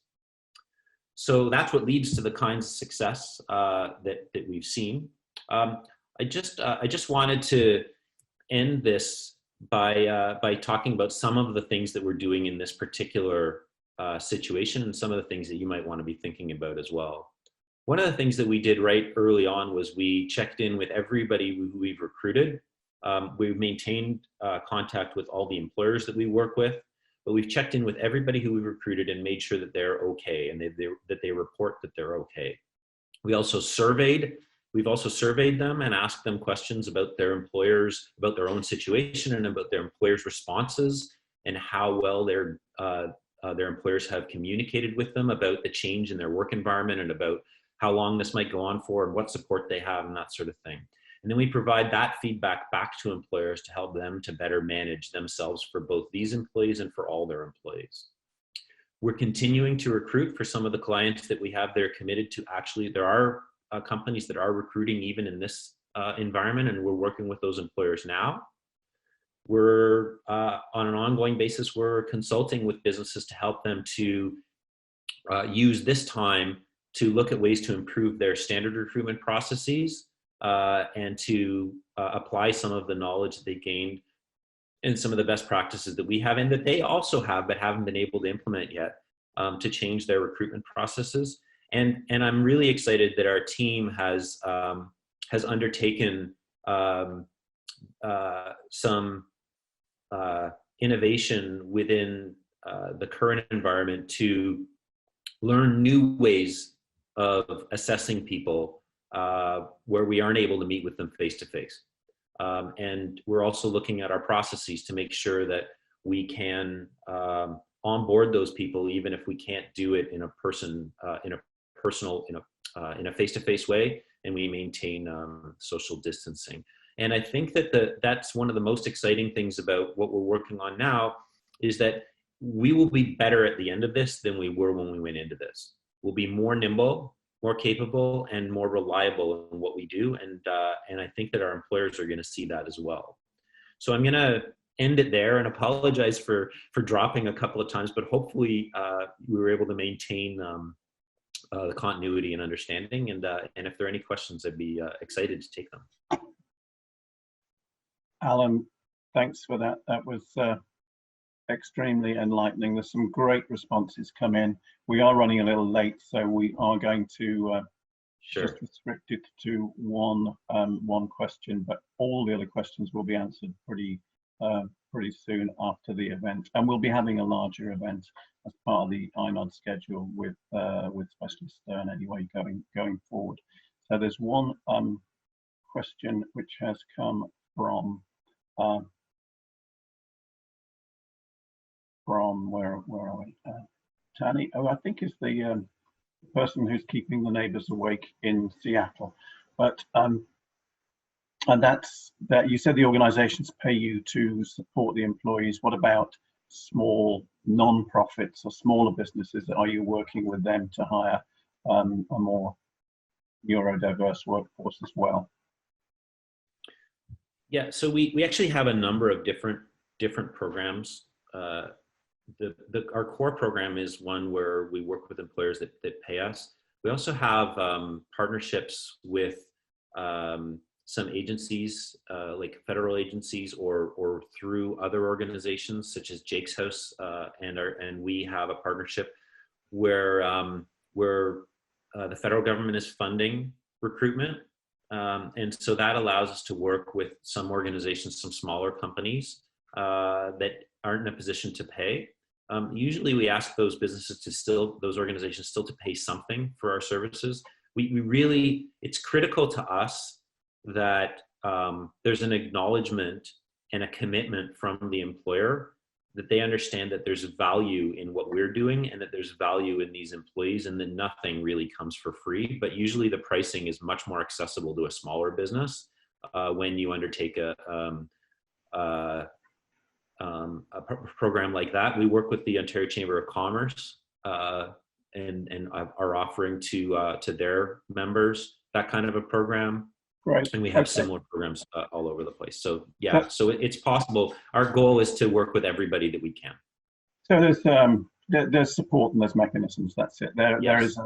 So that's what leads to the kinds of success that we've seen. I just wanted to end this by talking about some of the things that we're doing in this particular situation, and some of the things that you might want to be thinking about as well. One of the things that we did right early on was we checked in with everybody who we've recruited. We've maintained contact with all the employers that we work with, but we've checked in with everybody who we've recruited and made sure that they're okay, and that they report that they're okay. We've also surveyed them and asked them questions about their employers, about their own situation, and about their employers' responses, and how well their employers have communicated with them about the change in their work environment, and about how long this might go on for, and what support they have, and that sort of thing. And then we provide that feedback back to employers to help them to better manage themselves for both these employees and for all their employees. We're continuing to recruit for some of the clients that we have. They're committed to. Actually, there are companies that are recruiting even in this environment, and we're working with those employers now. We're on an ongoing basis, we're consulting with businesses to help them to use this time to look at ways to improve their standard recruitment processes, and to apply some of the knowledge that they gained and some of the best practices that we have and that they also have but haven't been able to implement yet, to change their recruitment processes. And I'm really excited that our team has undertaken some innovation within the current environment to learn new ways of assessing people where we aren't able to meet with them face to face. And we're also looking at our processes to make sure that we can onboard those people, even if we can't do it in a face-to-face way, and we maintain social distancing. And I think that that's one of the most exciting things about what we're working on now, is that we will be better at the end of this than we were when we went into this. We'll be more nimble, more capable, and more reliable in what we do. And I think that our employers are going to see that as well. So I'm going to end it there and apologize for dropping a couple of times, but hopefully we were able to maintain the continuity and understanding. And if there are any questions, I'd be excited to take them. Alan, thanks for that. That was extremely enlightening. There's some great responses come in. We are running a little late, so we are going to just restrict it to one question, but all the other questions will be answered pretty soon after the event. And we'll be having a larger event as part of the iNOD schedule with Specialisterne anyway going forward. So there's one question which has come from where are we? Tani, I think is the person who's keeping the neighbors awake in Seattle. But and that's that. You said the organizations pay you to support the employees. What about small non-profits or smaller businesses? Are you working with them to hire a more neurodiverse workforce as well? Yeah, so we actually have a number of different programs. Our core program is one where we work with employers that pay us. We also have partnerships with some agencies, like federal agencies, or through other organizations such as Jake's House, and we have a partnership where the federal government is funding recruitment. And so that allows us to work with some organizations, some smaller companies that aren't in a position to pay. Usually we ask those businesses those organizations still to pay something for our services. We really, it's critical to us that there's an acknowledgement and a commitment from the employer that they understand that there's value in what we're doing and that there's value in these employees, and that nothing really comes for free. But usually the pricing is much more accessible to a smaller business when you undertake a program like that. We work with the Ontario Chamber of Commerce and are offering to their members that kind of a program. Great. And we have Okay. similar programs all over the place. So yeah, so it's possible. Our goal is to work with everybody that we can. So there's support and there's mechanisms. That's it. Yes.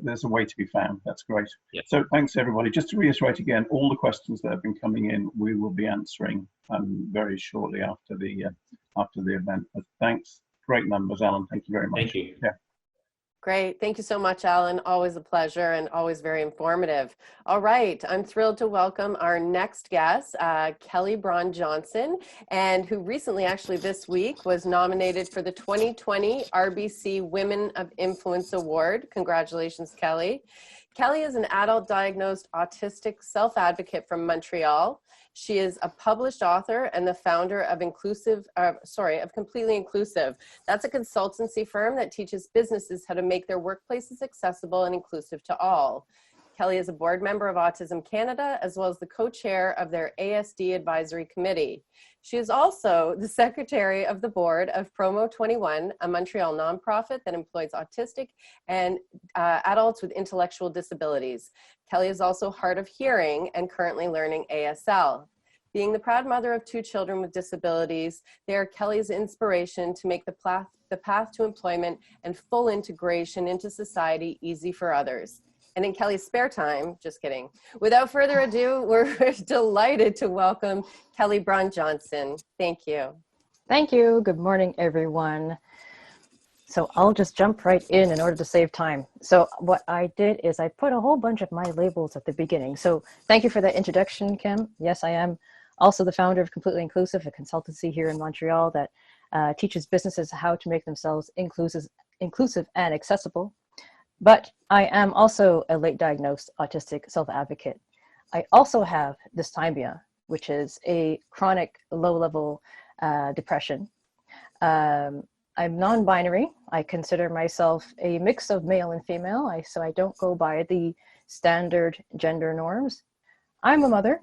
There's a way to be found. That's great. Yes. So thanks everybody. Just to reiterate again, all the questions that have been coming in, we will be answering very shortly after the event. But thanks. Great numbers, Alan. Thank you very much. Thank you. Yeah. Great. Thank you so much, Alan. Always a pleasure and always very informative. All right. I'm thrilled to welcome our next guest, Kelly Braun-Johnson, and who recently, actually this week, was nominated for the 2020 RBC Women of Influence Award. Congratulations, Kelly. Kelly is an adult diagnosed autistic self-advocate from Montreal. She is a published author and the founder of Completely Inclusive. That's a consultancy firm that teaches businesses how to make their workplaces accessible and inclusive to all. Kelly is a board member of Autism Canada, as well as the co-chair of their ASD Advisory Committee. She is also the secretary of the board of Promo 21, a Montreal nonprofit that employs autistic and adults with intellectual disabilities. Kelly is also hard of hearing and currently learning ASL. Being the proud mother of 2 children with disabilities, they are Kelly's inspiration to make the path to employment and full integration into society easy for others. And in Kelly's spare time, just kidding. Without further ado, we're delighted to welcome Kelly Braun-Johnson. Thank you. Thank you. Good morning, everyone. So I'll just jump right in order to save time. So what I did is I put a whole bunch of my labels at the beginning. So thank you for that introduction, Kim. Yes, I am also the founder of Completely Inclusive, a consultancy here in Montreal that teaches businesses how to make themselves inclusive and accessible. But I am also a late diagnosed autistic self-advocate. I also have dysthymia, which is a chronic low-level depression. I'm non-binary. I consider myself a mix of male and female, so I don't go by the standard gender norms. I'm a mother,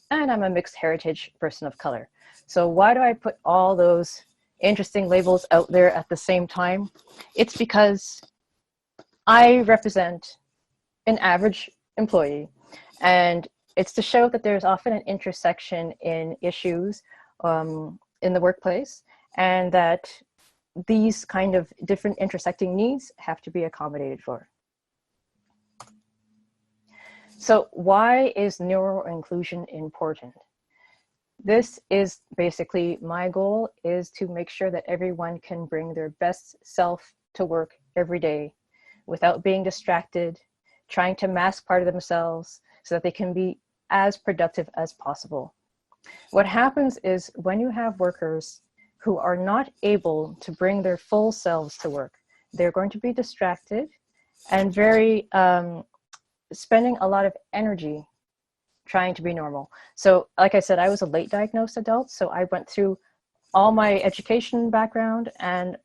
and I'm a mixed heritage person of color. So why do I put all those interesting labels out there at the same time? It's because I represent an average employee, and it's to show that there's often an intersection in issues in the workplace, and that these kind of different intersecting needs have to be accommodated for. So why is neuro-inclusion important? This is basically my goal, is to make sure that everyone can bring their best self to work every day without being distracted, trying to mask part of themselves so that they can be as productive as possible. What happens is when you have workers who are not able to bring their full selves to work, they're going to be distracted and very spending a lot of energy trying to be normal. So like I said, I was a late diagnosed adult, so I went through all my education background and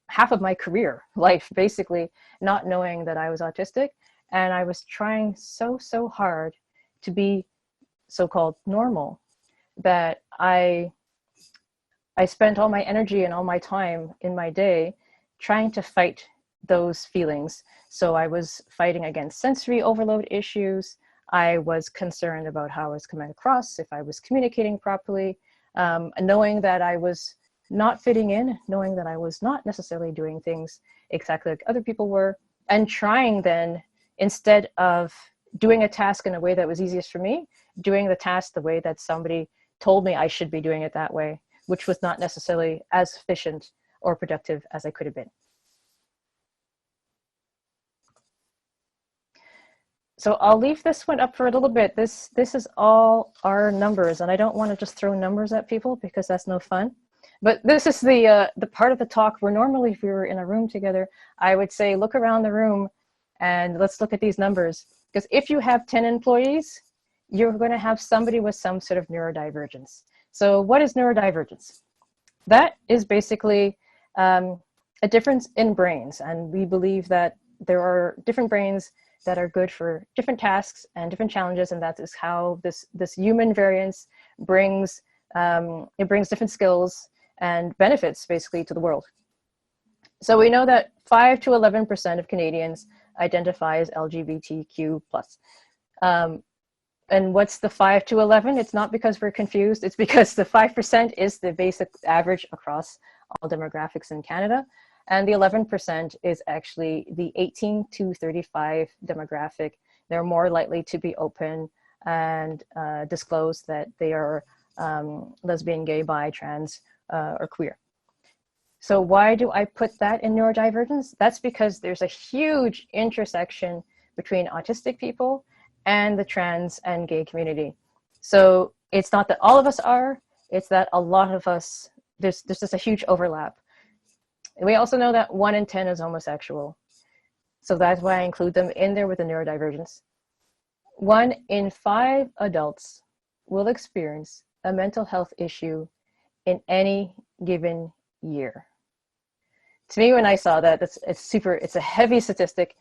half of my career life, basically, not knowing that I was autistic. And I was trying so hard to be so-called normal that I spent all my energy and all my time in my day trying to fight those feelings. So I was fighting against sensory overload issues. I was concerned about how I was coming across, if I was communicating properly, knowing that I was not fitting in, knowing that I was not necessarily doing things exactly like other people were, and trying then, instead of doing a task in a way that was easiest for me, doing the task the way that somebody told me I should be doing it that way, which was not necessarily as efficient or productive as I could have been. So I'll leave this one up for a little bit. This is all our numbers, and I don't want to just throw numbers at people because that's no fun. But this is the part of the talk where normally if we were in a room together, I would say, look around the room and let's look at these numbers. Because if you have 10 employees, you're going to have somebody with some sort of neurodivergence. So what is neurodivergence? That is basically a difference in brains. And we believe that there are different brains that are good for different tasks and different challenges. And that is how this human variance brings, it brings different skills and benefits basically to the world. So we know that 5 to 11% of Canadians identify as LGBTQ+. And what's the 5 to 11? It's not because we're confused. It's because the 5% is the basic average across all demographics in Canada. And the 11% is actually the 18 to 35 demographic. They're more likely to be open and disclose that they are lesbian, gay, bi, trans, or queer. So why do I put that in neurodivergence? That's because there's a huge intersection between autistic people and the trans and gay community. So it's not that all of us are, it's that a lot of us, there's just a huge overlap. And we also know that 1 in 10 is homosexual. So that's why I include them in there with the neurodivergence. 1 in 5 adults will experience a mental health issue in any given year. To me, when I saw that, it's a heavy statistic.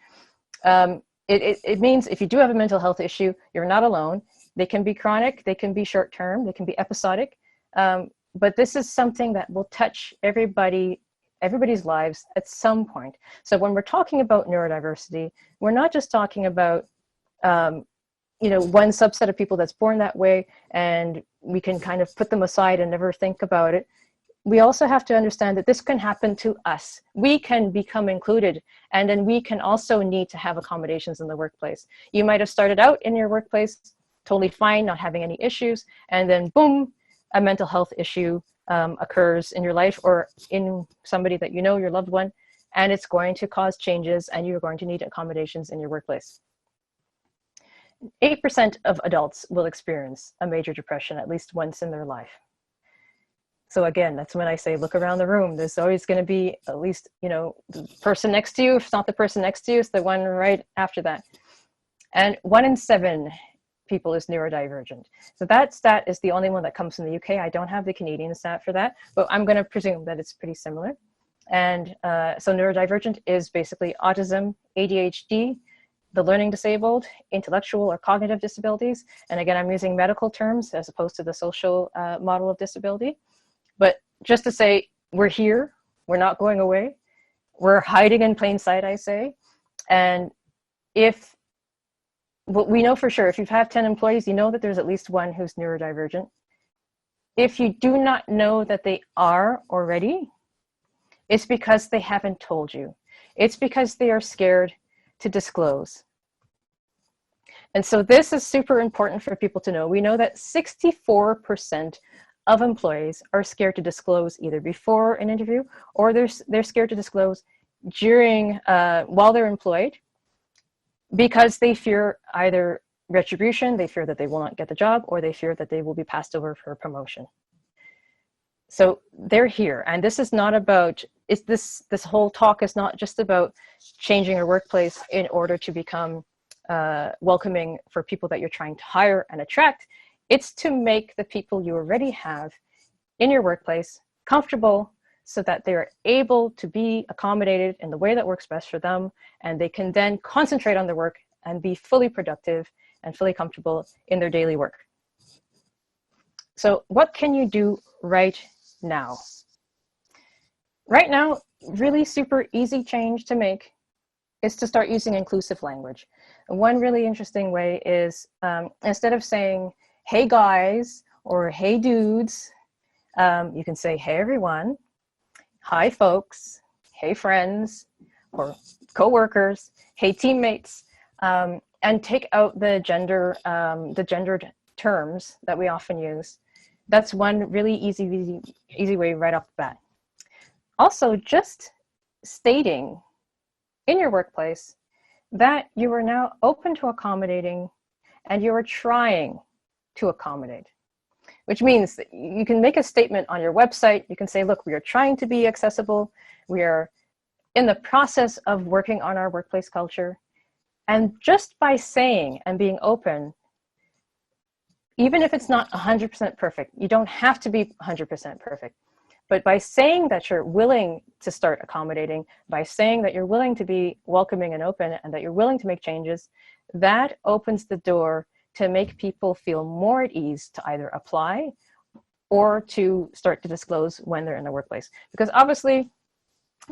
It means if you do have a mental health issue, you're not alone. They can be chronic, they can be short-term, they can be episodic. But this is something that will touch everybody's lives at some point. So when we're talking about neurodiversity, we're not just talking about one subset of people that's born that way and we can kind of put them aside and never think about it. We also have to understand that this can happen to us. We can become included, and then we can also need to have accommodations in the workplace. You might have started out in your workplace totally fine, not having any issues, and then boom, a mental health issue occurs in your life or in somebody that you know, your loved one, and it's going to cause changes and you're going to need accommodations in your workplace. 8% of adults will experience a major depression at least once in their life. So again, that's when I say, look around the room. There's always going to be at least, the person next to you. If it's not the person next to you, it's the one right after that. And 1 in 7 people is neurodivergent. So that stat is the only one that comes from the UK. I don't have the Canadian stat for that, but I'm going to presume that it's pretty similar. And so neurodivergent is basically autism, ADHD, the learning disabled, intellectual or cognitive disabilities. And again, I'm using medical terms as opposed to the social model of disability. But just to say, we're here, we're not going away, we're hiding in plain sight, I say. And we know for sure, if you have 10 employees, you know that there's at least one who's neurodivergent. If you do not know that they are already, it's because they haven't told you. It's because they are scared to disclose. And so this is super important for people to know. We know that 64% of employees are scared to disclose either before an interview or they're scared to disclose during while they're employed because they fear either retribution, they fear that they will not get the job, or they fear that they will be passed over for a promotion. So they're here, and this is not about, this whole talk is not just about changing your workplace in order to become welcoming for people that you're trying to hire and attract. It's to make the people you already have in your workplace comfortable so that they're able to be accommodated in the way that works best for them, and they can then concentrate on their work and be fully productive and fully comfortable in their daily work. So what can you do right now? Right now, really super easy change to make is to start using inclusive language. And one really interesting way is instead of saying, hey guys, or hey dudes, you can say, hey everyone, hi folks, hey friends, or co-workers, hey teammates, and take out the gendered terms that we often use. That's one really easy way right off the bat. Also, just stating in your workplace that you are now open to accommodating and you are trying to accommodate, which means that you can make a statement on your website. You can say, look, we are trying to be accessible. We are in the process of working on our workplace culture. And just by saying and being open, even if it's not 100% perfect, you don't have to be 100% perfect. But by saying that you're willing to start accommodating, by saying that you're willing to be welcoming and open and that you're willing to make changes, that opens the door to make people feel more at ease to either apply or to start to disclose when they're in the workplace. Because obviously,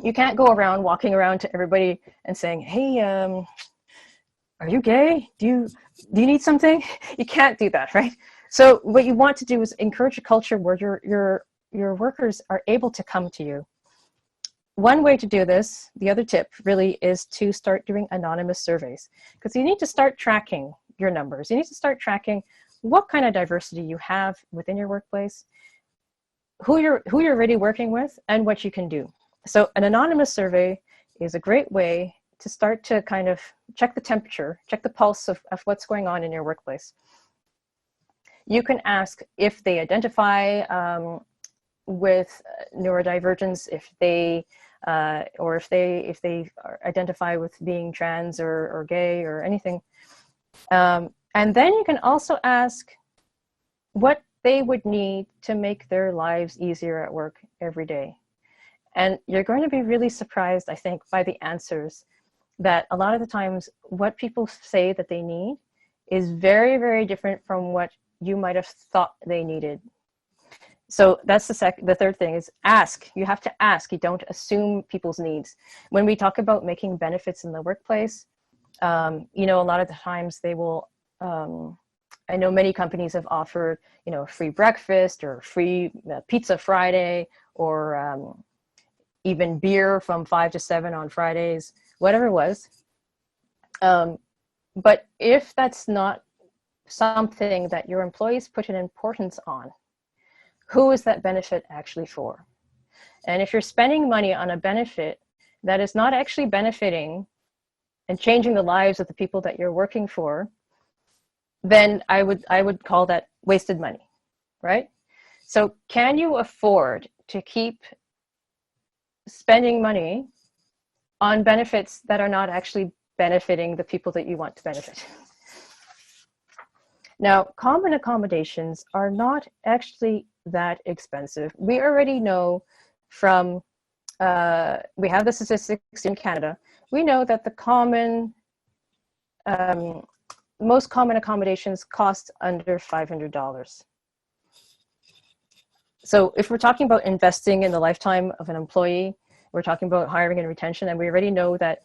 You can't go around walking around to everybody and saying, hey, are you gay? Do you need something? You can't do that, right? So what you want to do is encourage a culture where your workers are able to come to you. One way to do this, the other tip really, is to start doing anonymous surveys, because you need to start tracking your numbers. You need to start tracking what kind of diversity you have within your workplace, who you're already working with, and what you can do. So an anonymous survey is a great way to start to kind of check the temperature, check the pulse of what's going on in your workplace. You can ask if they identify with neurodivergence, if they identify with being trans or gay or anything. And then you can also ask what they would need to make their lives easier at work every day. And you're going to be really surprised, I think, by the answers, that a lot of the times what people say that they need is very, very different from what you might have thought they needed. So that's the third thing, is ask. You have to ask. You don't assume people's needs. When we talk about making benefits in the workplace, you know, a lot of the times they will, I know many companies have offered, you know, free breakfast or free pizza Friday, or even beer from 5 to 7 on Fridays, whatever it was. But if that's not something that your employees put an importance on, who is that benefit actually for? And if you're spending money on a benefit that is not actually benefiting and changing the lives of the people that you're working for, then I would call that wasted money, right? So can you afford to keep spending money on benefits that are not actually benefiting the people that you want to benefit? Now, common accommodations are not actually that expensive. We already know from, we have the statistics in Canada. We know that the most common accommodations cost under $500. So if we're talking about investing in the lifetime of an employee, we're talking about hiring and retention, and we already know that,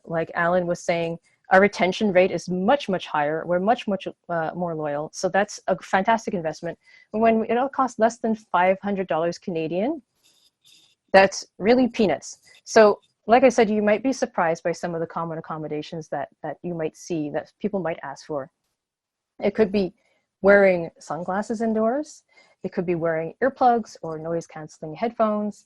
like Alan was saying, our retention rate is much, much higher. We're much, much more loyal. So that's a fantastic investment. When it'll cost less than $500 Canadian, that's really peanuts. So like I said, you might be surprised by some of the common accommodations that you might see, that people might ask for. It could be wearing sunglasses indoors. It could be wearing earplugs or noise canceling headphones.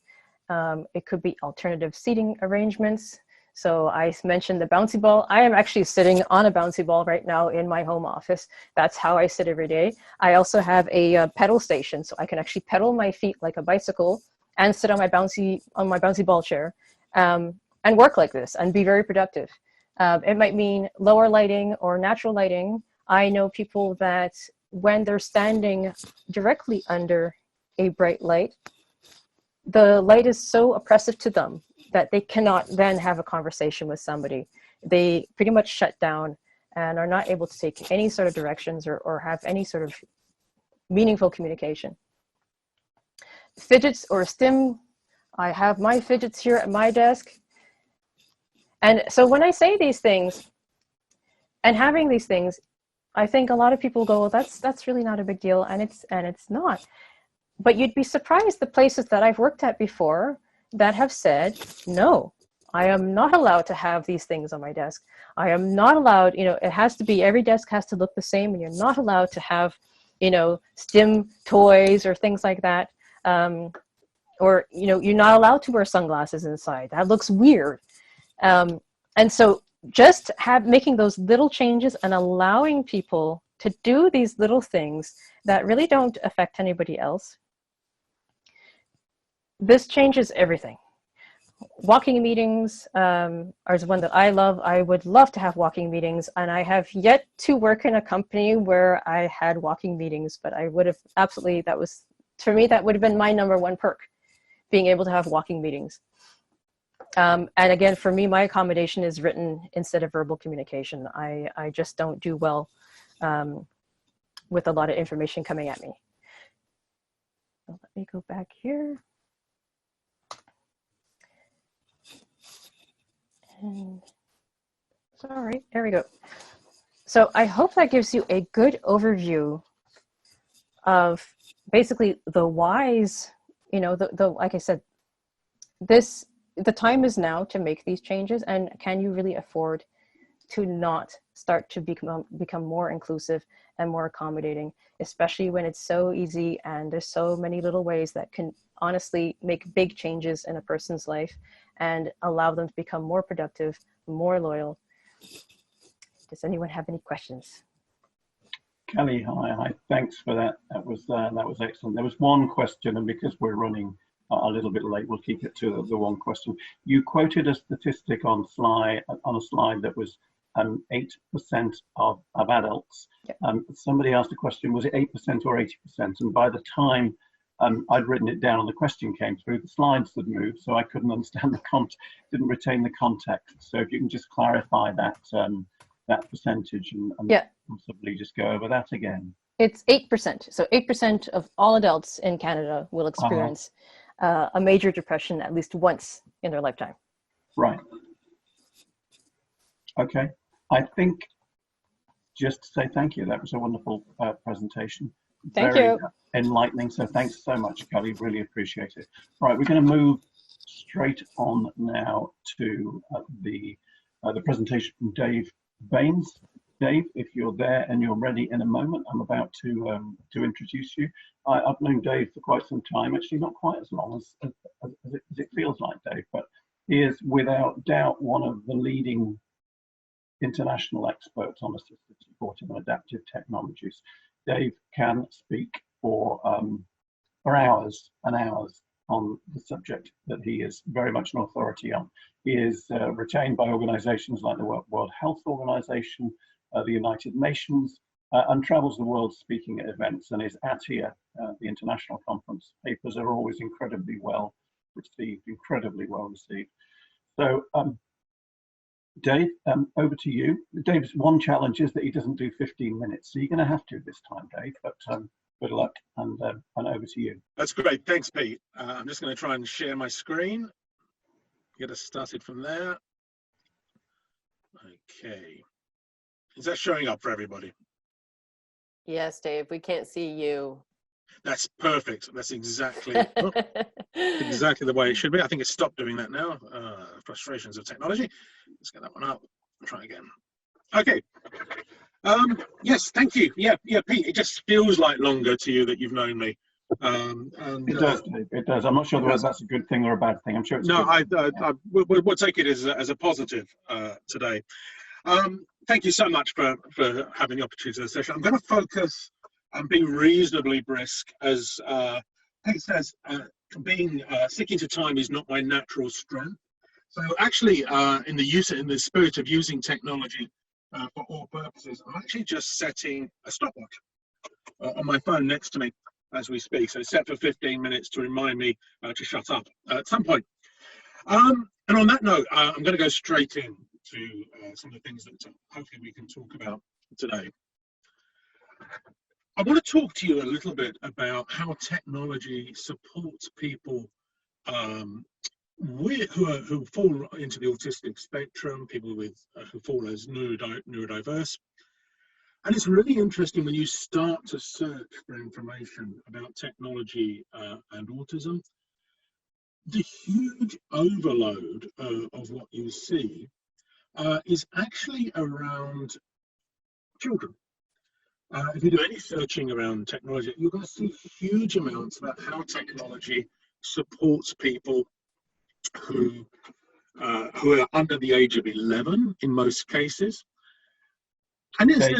It could be alternative seating arrangements. So I mentioned the bouncy ball. I am actually sitting on a bouncy ball right now in my home office. That's how I sit every day. I also have a pedal station, so I can actually pedal my feet like a bicycle and sit on my bouncy ball chair, and work like this and be very productive. It might mean lower lighting or natural lighting. I know people that when they're standing directly under a bright light, the light is so oppressive to them that they cannot then have a conversation with somebody. They pretty much shut down and are not able to take any sort of directions or have any sort of meaningful communication. Fidgets or stim, I have my fidgets here at my desk. And so when I say these things and having these things, I think a lot of people go, well, that's really not a big deal, and it's not. But you'd be surprised the places that I've worked at before that have said, no, I am not allowed to have these things on my desk. I am not allowed, you know, it has to be, every desk has to look the same, and you're not allowed to have, you know, stim toys or things like that. Or, you know, you're not allowed to wear sunglasses inside. That looks weird. And so just making those little changes and allowing people to do these little things that really don't affect anybody else, this changes everything. Walking meetings are one that I love. I would love to have walking meetings, and I have yet to work in a company where I had walking meetings, but I would have absolutely, that was, for me, that would have been my #1 perk, being able to have walking meetings. And again, for me, my accommodation is written instead of verbal communication. I just don't do well with a lot of information coming at me. So let me go back here. And sorry, there we go. So I hope that gives you a good overview of basically the whys, you know, the like I said, the time is now to make these changes, and can you really afford to not start to become more inclusive and more accommodating, especially when it's so easy and there's so many little ways that can honestly make big changes in a person's life and allow them to become more productive, more loyal. Does anyone have any questions? Kelly, hi. Thanks for that. That was excellent. There was one question, and because we're running a little bit late, we'll keep it to the one question. You quoted a statistic on a slide that was 8% of adults. Yep. Somebody asked a question, was it 8% or 80%? And by the time I'd written it down and the question came through, the slides had moved, so I couldn't understand didn't retain the context. So if you can just clarify that that percentage and yeah, possibly just go over that again. It's 8%. So 8% of all adults in Canada will experience a major depression at least once in their lifetime. Right. Okay. I think just to say thank you. That was a wonderful presentation. Thank Very you. Enlightening. So thanks so much, Kelly. Really appreciate it. Right, we're going to move straight on now to the presentation from Dave Baines. Dave, if you're there and you're ready in a moment, I'm about to introduce you. I've known Dave for quite some time, actually not quite as long as it feels like, Dave, but he is without doubt one of the leading international experts on assistive supportive and adaptive technologies. Dave can speak for hours and hours on the subject that he is very much an authority on. He is retained by organizations like the World Health Organization, the United Nations, and travels the world speaking at events and is at here, the international conference. Papers are always incredibly well received. So, Dave, over to you. Dave's one challenge is that he doesn't do 15 minutes, so you're going to have to this time, Dave, but good luck, and over to you. That's great. Thanks, Pete. I'm just going to try and share my screen. Get us started from there. Okay. Is that showing up for everybody? Yes, Dave, we can't see you. That's perfect. That's exactly exactly the way it should be. I think it's stopped doing that now. Frustrations of technology. Let's get that one up. Try again. Okay. Yes, thank you. Yeah, Pete. It just feels like longer to you that you've known me. It does. It does. I'm not sure whether that's a good thing or a bad thing. I'm sure it's no. We'll take it as a positive today. Thank you so much for having the opportunity to the session. I'm going to focus and be reasonably brisk, as Pete says. Sticking to time is not my natural strength. So actually, in the spirit of using technology for all purposes, I'm actually just setting a stopwatch on my phone next to me as we speak. So it's set for 15 minutes to remind me to shut up at some point. And on that note, I'm going to go straight in to some of the things that hopefully we can talk about today. I want to talk to you a little bit about how technology supports people who fall into the autistic spectrum, people who fall as neurodiverse. And it's really interesting when you start to search for information about technology and autism. The huge overload of what you see is actually around children. If you do any searching around technology, you're going to see huge amounts about how technology supports people who are under the age of 11 in most cases. And Dave,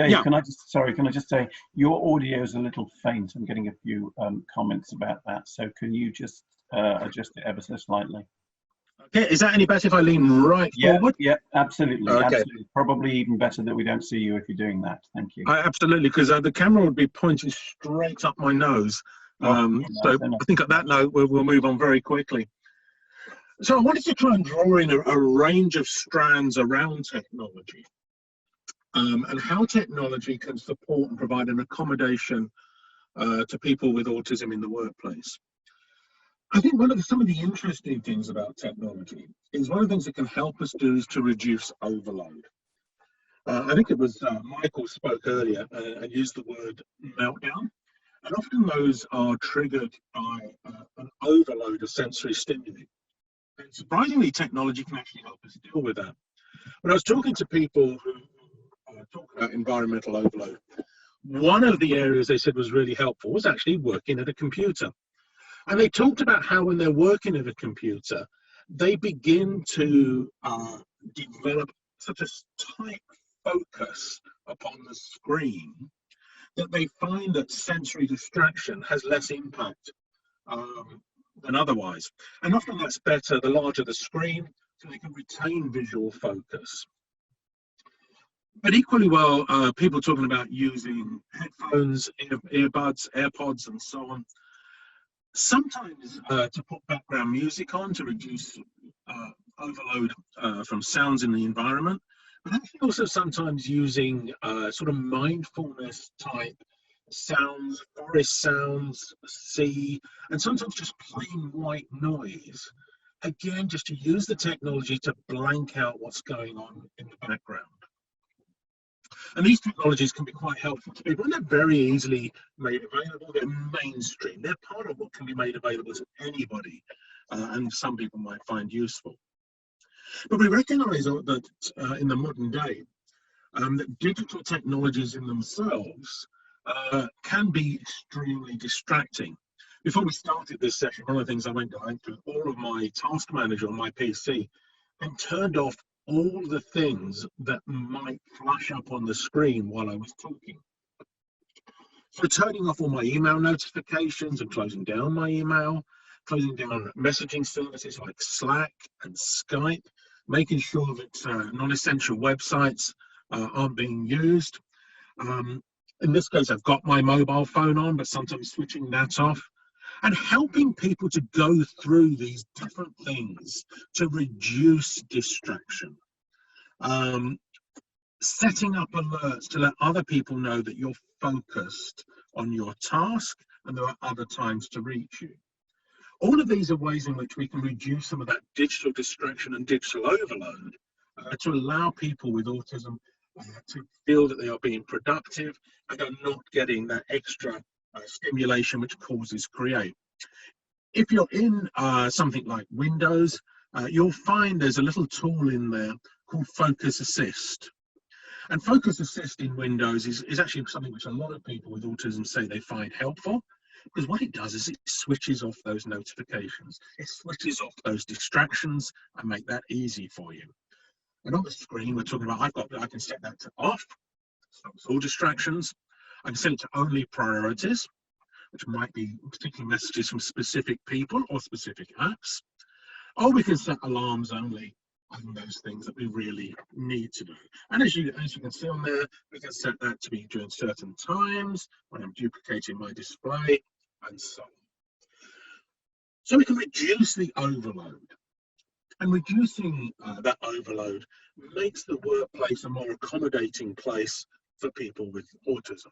yeah. Can I just say your audio is a little faint. I'm getting a few comments about that. So can you just adjust it ever so slightly? Okay, is that any better if I lean right forward? Yeah, absolutely. Okay. Absolutely. Probably even better that we don't see you if you're doing that. Thank you. Absolutely, because the camera would be pointing straight up my nose. So I think at that note, we'll move on very quickly. So I wanted to try and draw in a range of strands around technology and how technology can support and provide an accommodation to people with autism in the workplace. I think some of the interesting things about technology is one of the things it can help us do is to reduce overload. I think it was Michael spoke earlier and used the word meltdown. And often those are triggered by an overload of sensory stimuli. And surprisingly, technology can actually help us deal with that. When I was talking to people who talk about environmental overload, one of the areas they said was really helpful was actually working at a computer. And they talked about how when they're working at a computer, they begin to develop such a tight focus upon the screen that they find that sensory distraction has less impact than otherwise. And often that's better the larger the screen, so they can retain visual focus. But equally well, people talking about using headphones, earbuds, AirPods, and so on. Sometimes to put background music on to reduce overload from sounds in the environment, but actually also sometimes using sort of mindfulness type sounds, forest sounds, sea, and sometimes just plain white noise. Again, just to use the technology to blank out what's going on in the background. And these technologies can be quite helpful to people, and they're very easily made available. They're mainstream. They're part of what can be made available to anybody, and some people might find useful. But we recognize that in the modern day, that digital technologies in themselves can be extremely distracting. Before we started this session, one of the things I went through all of my task manager on my PC and turned off all the things that might flash up on the screen while I was talking. So turning off all my email notifications and closing down my email, closing down messaging services like Slack and Skype, making sure that non-essential websites aren't being used. In this case, I've got my mobile phone on, but sometimes switching that off. And helping people to go through these different things to reduce distraction. Setting up alerts to let other people know that you're focused on your task and there are other times to reach you. All of these are ways in which we can reduce some of that digital distraction and digital overload to allow people with autism to feel that they are being productive and are not getting that extra stimulation which causes create. If you're in something like Windows, you'll find there's a little tool in there called Focus Assist. And Focus Assist in Windows is actually something which a lot of people with autism say they find helpful, because what it does is it switches off those notifications. It switches off those distractions and make that easy for you. And on the screen, we're talking about, I can set that to off, stops all distractions. I can set it to only priorities, which might be particular messages from specific people or specific apps. Or we can set alarms only on those things that we really need to do. And as you can see on there, we can set that to be during certain times, when I'm duplicating my display, and so on. So we can reduce the overload. And reducing that overload makes the workplace a more accommodating place for people with autism.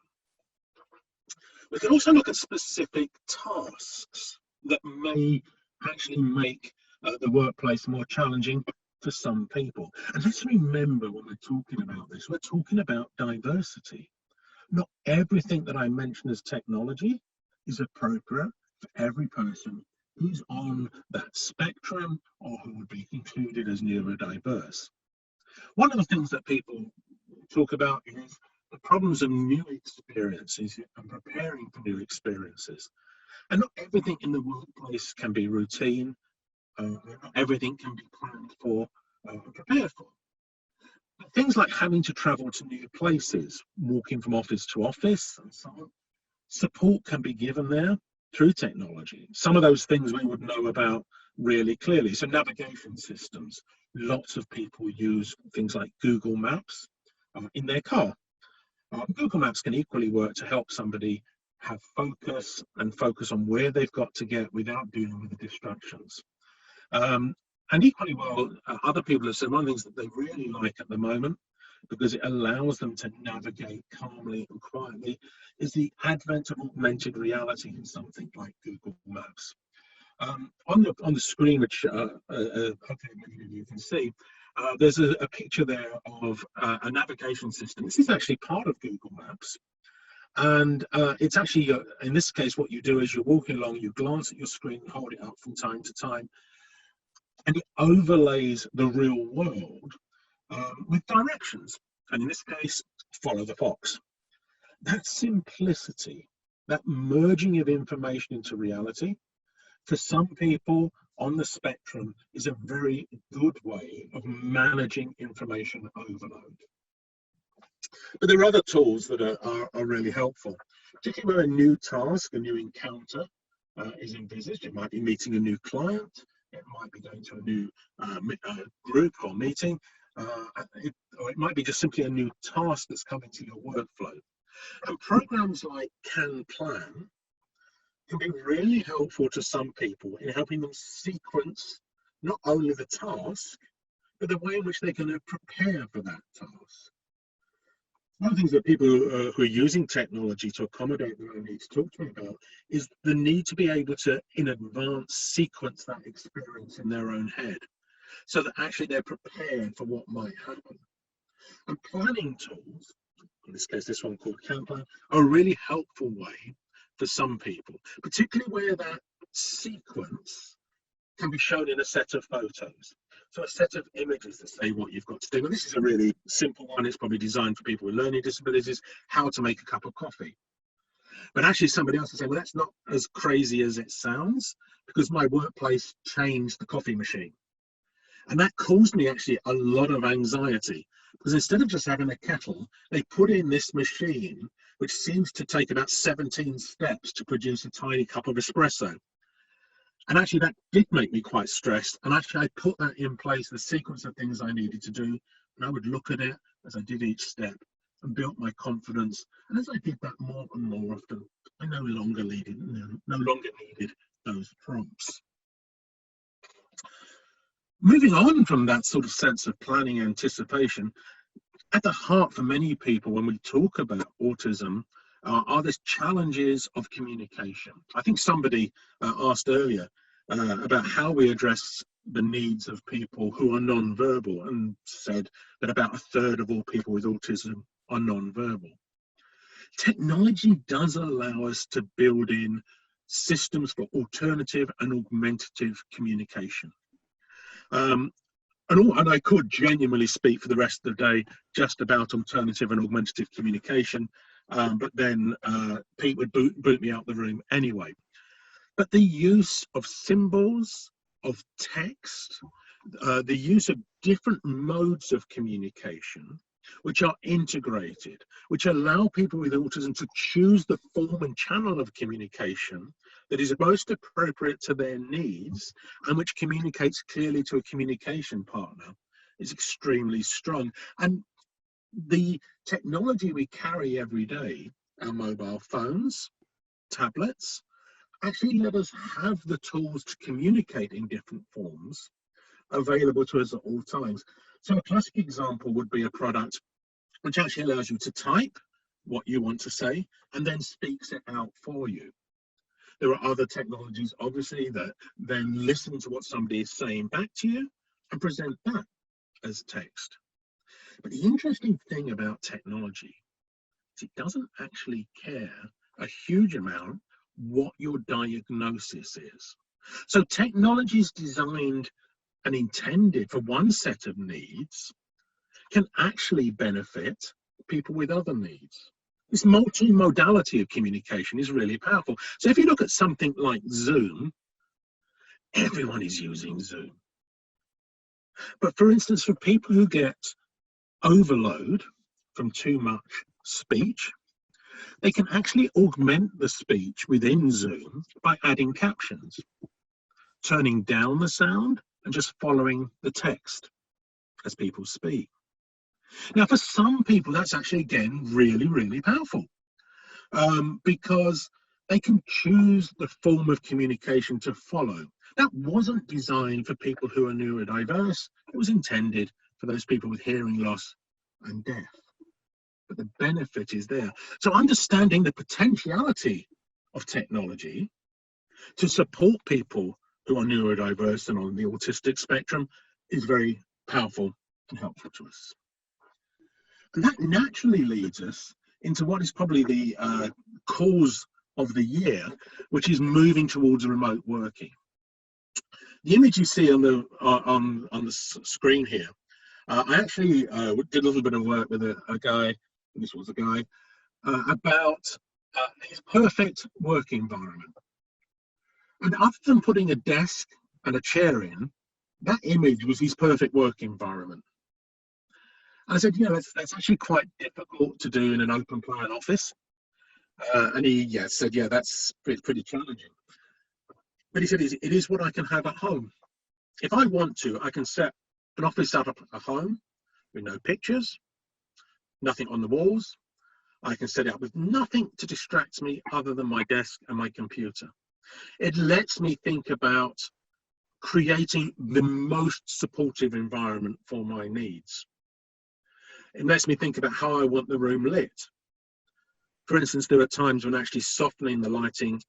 We can also look at specific tasks that may actually make the workplace more challenging for some people. And let's remember when we're talking about this, we're talking about diversity. Not everything that I mention as technology is appropriate for every person who's on that spectrum or who would be included as neurodiverse. One of the things that people talk about is the problems of new experiences and preparing for new experiences. And not everything in the workplace can be routine, not everything can be planned for or prepared for. But things like having to travel to new places, walking from office to office and so on, support can be given there through technology. Some of those things we would know about really clearly. So navigation systems, lots of people use things like Google Maps in their car. Google Maps can equally work to help somebody have focus and focus on where they've got to get without dealing with the distractions. And equally well, other people have said one of the things that they really like at the moment, because it allows them to navigate calmly and quietly, is the advent of augmented reality in something like Google Maps. On the screen, which hopefully many of you can see, there's a picture there of a navigation system. This is actually part of Google Maps. And it's actually, in this case, what you do is you're walking along, you glance at your screen, hold it up from time to time, and it overlays the real world with directions. And in this case, follow the fox. That simplicity, that merging of information into reality, for some people on the spectrum is a very good way of managing information overload. But there are other tools that are really helpful, particularly where a new task, a new encounter is envisaged. It might be meeting a new client, it might be going to a new group or meeting, or it might be just simply a new task that's come into your workflow. And programs like CanPlan can be really helpful to some people in helping them sequence not only the task, but the way in which they're going to prepare for that task. One of the things that people who are using technology to accommodate their own needs talk to me about is the need to be able to, in advance, sequence that experience in their own head, so that actually they're prepared for what might happen. And planning tools, in this case this one called CanPlan, are a really helpful way for some people, particularly where that sequence can be shown in a set of photos. So a set of images that say what you've got to do. And this is a really simple one. It's probably designed for people with learning disabilities, how to make a cup of coffee. But actually somebody else will say, well, that's not as crazy as it sounds, because my workplace changed the coffee machine. And that caused me actually a lot of anxiety, because instead of just having a kettle, they put in this machine, which seems to take about 17 steps to produce a tiny cup of espresso. And actually that did make me quite stressed. And actually I put that in place, the sequence of things I needed to do. And I would look at it as I did each step and built my confidence. And as I did that more and more often, I no longer needed those prompts. Moving on from that sort of sense of planning anticipation, at the heart for many people when we talk about autism are the challenges of communication. I think somebody asked earlier about how we address the needs of people who are non-verbal, and said that about 1/3 of all people with autism are non-verbal. Technology does allow us to build in systems for alternative and augmentative communication. And I could genuinely speak for the rest of the day just about alternative and augmentative communication, but then Pete would boot me out the room anyway. But the use of symbols, of text, the use of different modes of communication, which are integrated, which allow people with autism to choose the form and channel of communication that is most appropriate to their needs and which communicates clearly to a communication partner, is extremely strong. And the technology we carry every day, our mobile phones, tablets, actually let us have the tools to communicate in different forms available to us at all times. So a classic example would be a product which actually allows you to type what you want to say and then speaks it out for you. There are other technologies, obviously, that then listen to what somebody is saying back to you and present that as text. But the interesting thing about technology is it doesn't actually care a huge amount what your diagnosis is. So technology is designed and intended for one set of needs can actually benefit people with other needs. This multi-modality of communication is really powerful. So if you look at something like Zoom, everyone is using Zoom. But for instance, for people who get overload from too much speech, they can actually augment the speech within Zoom by adding captions, turning down the sound and just following the text as people speak. Now, for some people, that's actually, again, really, really powerful because they can choose the form of communication to follow. That wasn't designed for people who are neurodiverse. It was intended for those people with hearing loss and deaf. But the benefit is there. So understanding the potentiality of technology to support people who are neurodiverse and on the autistic spectrum is very powerful and helpful to us. And that naturally leads us into what is probably the cause of the year, which is moving towards remote working. The image you see on the screen here, I actually did a little bit of work with a guy, this was a guy, about his perfect work environment. And other than putting a desk and a chair in, that image was his perfect work environment. I said, you know, that's actually quite difficult to do in an open plan office. And he said, yeah, that's pretty challenging. But he said, it is what I can have at home. If I want to, I can set an office up at home with no pictures, nothing on the walls. I can set it up with nothing to distract me other than my desk and my computer. It lets me think about creating the most supportive environment for my needs. It lets me think about how I want the room lit. For instance, there are times when actually softening the lighting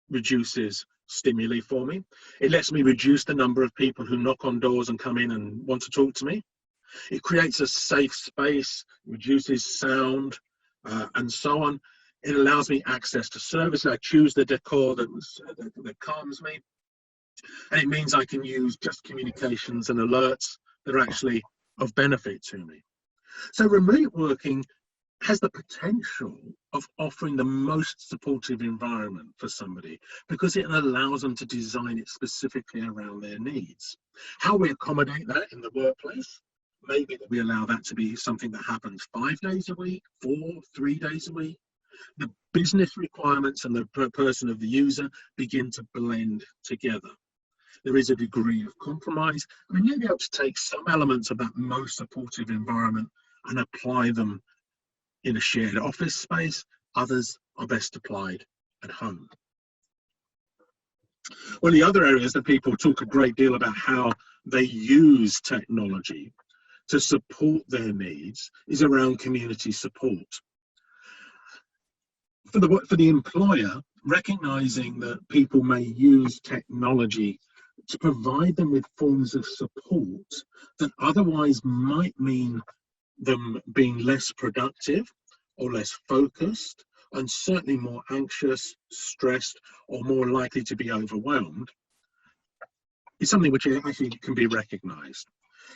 reduces stimuli for me. It lets me reduce the number of people who knock on doors and come in and want to talk to me. It creates a safe space, reduces sound, and so on. It allows me access to service. I choose the decor that calms me. And it means I can use just communications and alerts that are actually of benefit to me. So remote working has the potential of offering the most supportive environment for somebody because it allows them to design it specifically around their needs. How we accommodate that in the workplace, maybe that we allow that to be something that happens 5 days a week, 4, 3 days a week. The business requirements and the person of the user begin to blend together. There is a degree of compromise, and you'll be able to take some elements of that most supportive environment and apply them in a shared office space. Others are best applied at home. One of the other areas that people talk a great deal about how they use technology to support their needs is around community support. For the employer, recognizing that people may use technology to provide them with forms of support that otherwise might mean them being less productive or less focused and certainly more anxious, stressed, or more likely to be overwhelmed, is something which actually can be recognized.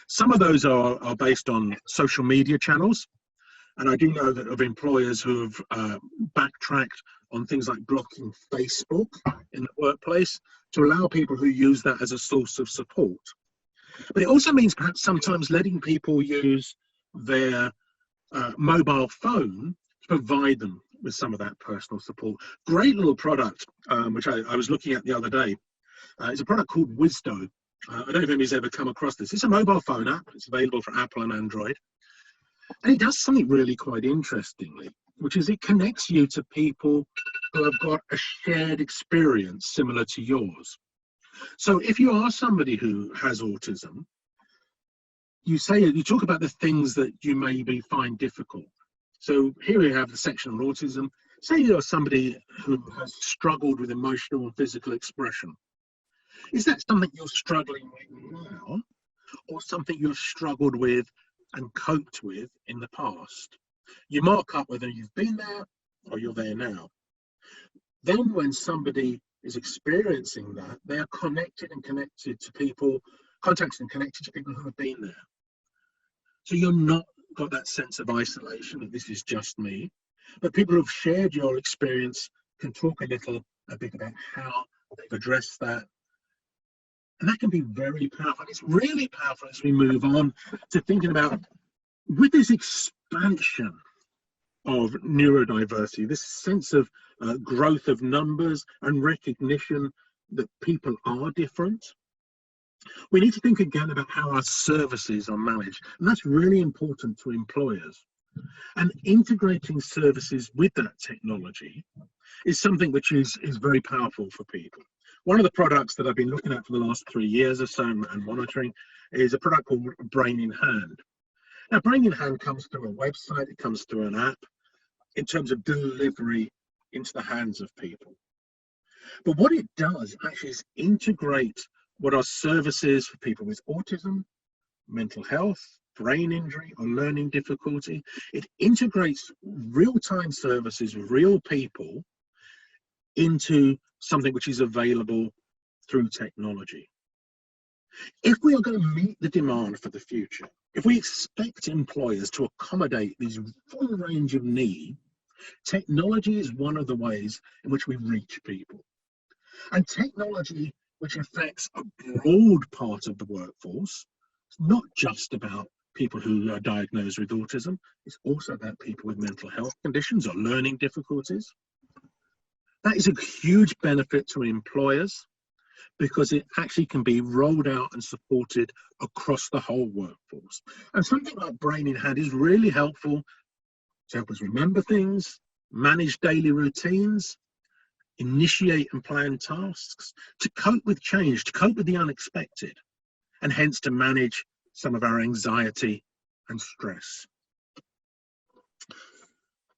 Some of those are based on social media channels. And I do know that of employers who have backtracked on things like blocking Facebook in the workplace to allow people who use that as a source of support. But it also means perhaps sometimes letting people use their mobile phone to provide them with some of that personal support. Great little product, which I was looking at the other day. It's a product called Wisdo. I don't know if anybody's ever come across this. It's a mobile phone app. It's available for Apple and Android. And it does something really quite interestingly, which is it connects you to people who have got a shared experience similar to yours. So if you are somebody who has autism, you talk about the things that you maybe find difficult. So here we have the section on autism. Say you're somebody who has struggled with emotional and physical expression. Is that something you're struggling with now, or something you've struggled with and coped with in the past? You mark up whether you've been there or you're there now. Then when somebody is experiencing that, they are contacted and connected to people who have been there. So you're not got that sense of isolation that this is just me, but people who've shared your experience can talk a bit about how they've addressed that. And that can be very powerful. And it's really powerful as we move on to thinking about, with this expansion of neurodiversity, this sense of growth of numbers and recognition that people are different, we need to think again about how our services are managed. And that's really important to employers. And integrating services with that technology is something which is very powerful for people. One of the products that I've been looking at for the last 3 years or so and monitoring is a product called Brain in Hand. Now, Brain in Hand comes through a website, it comes through an app in terms of delivery into the hands of people. But what it does actually is integrate what are services for people with autism, mental health, brain injury, or learning difficulty. It integrates real-time services with real people into something which is available through technology. If we are going to meet the demand for the future, if we expect employers to accommodate these full range of need, technology is one of the ways in which we reach people. And technology which affects a broad part of the workforce, it's not just about people who are diagnosed with autism, it's also about people with mental health conditions or learning difficulties. That is a huge benefit to employers because it actually can be rolled out and supported across the whole workforce. And something like Brain in Hand is really helpful to help us remember things, manage daily routines, initiate and plan tasks, to cope with change, to cope with the unexpected, and hence to manage some of our anxiety and stress.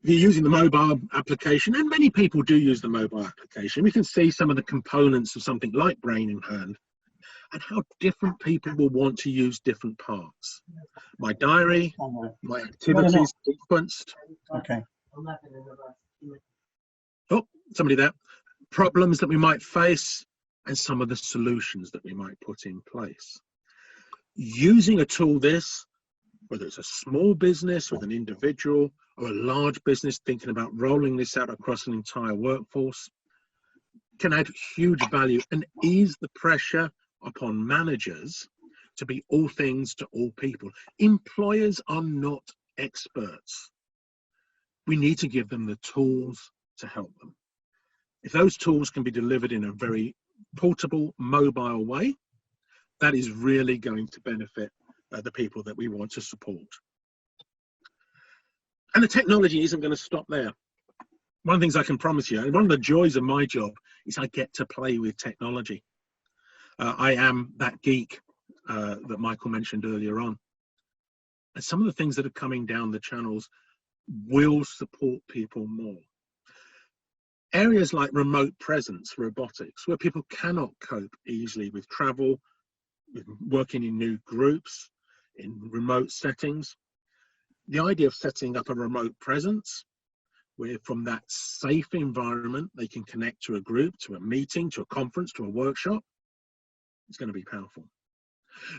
If you're using the mobile application, and many people do use the mobile application, we can see some of the components of something like Brain in Hand and how different people will want to use different parts. My diary, my activities sequenced. Okay. Oh, somebody there. Problems that we might face and some of the solutions that we might put in place. Using a tool this, whether it's a small business with an individual or a large business thinking about rolling this out across an entire workforce, can add huge value and ease the pressure upon managers to be all things to all people. Employers are not experts. We need to give them the tools to help them. If those tools can be delivered in a very portable, mobile way, that is really going to benefit the people that we want to support. And the technology isn't going to stop there. One of the things I can promise you, and one of the joys of my job, is I get to play with technology. I am that geek that Michael mentioned earlier on. And some of the things that are coming down the channels will support people more. Areas like remote presence, robotics, where people cannot cope easily with travel, with working in new groups, in remote settings. The idea of setting up a remote presence, where from that safe environment, they can connect to a group, to a meeting, to a conference, to a workshop, is going to be powerful.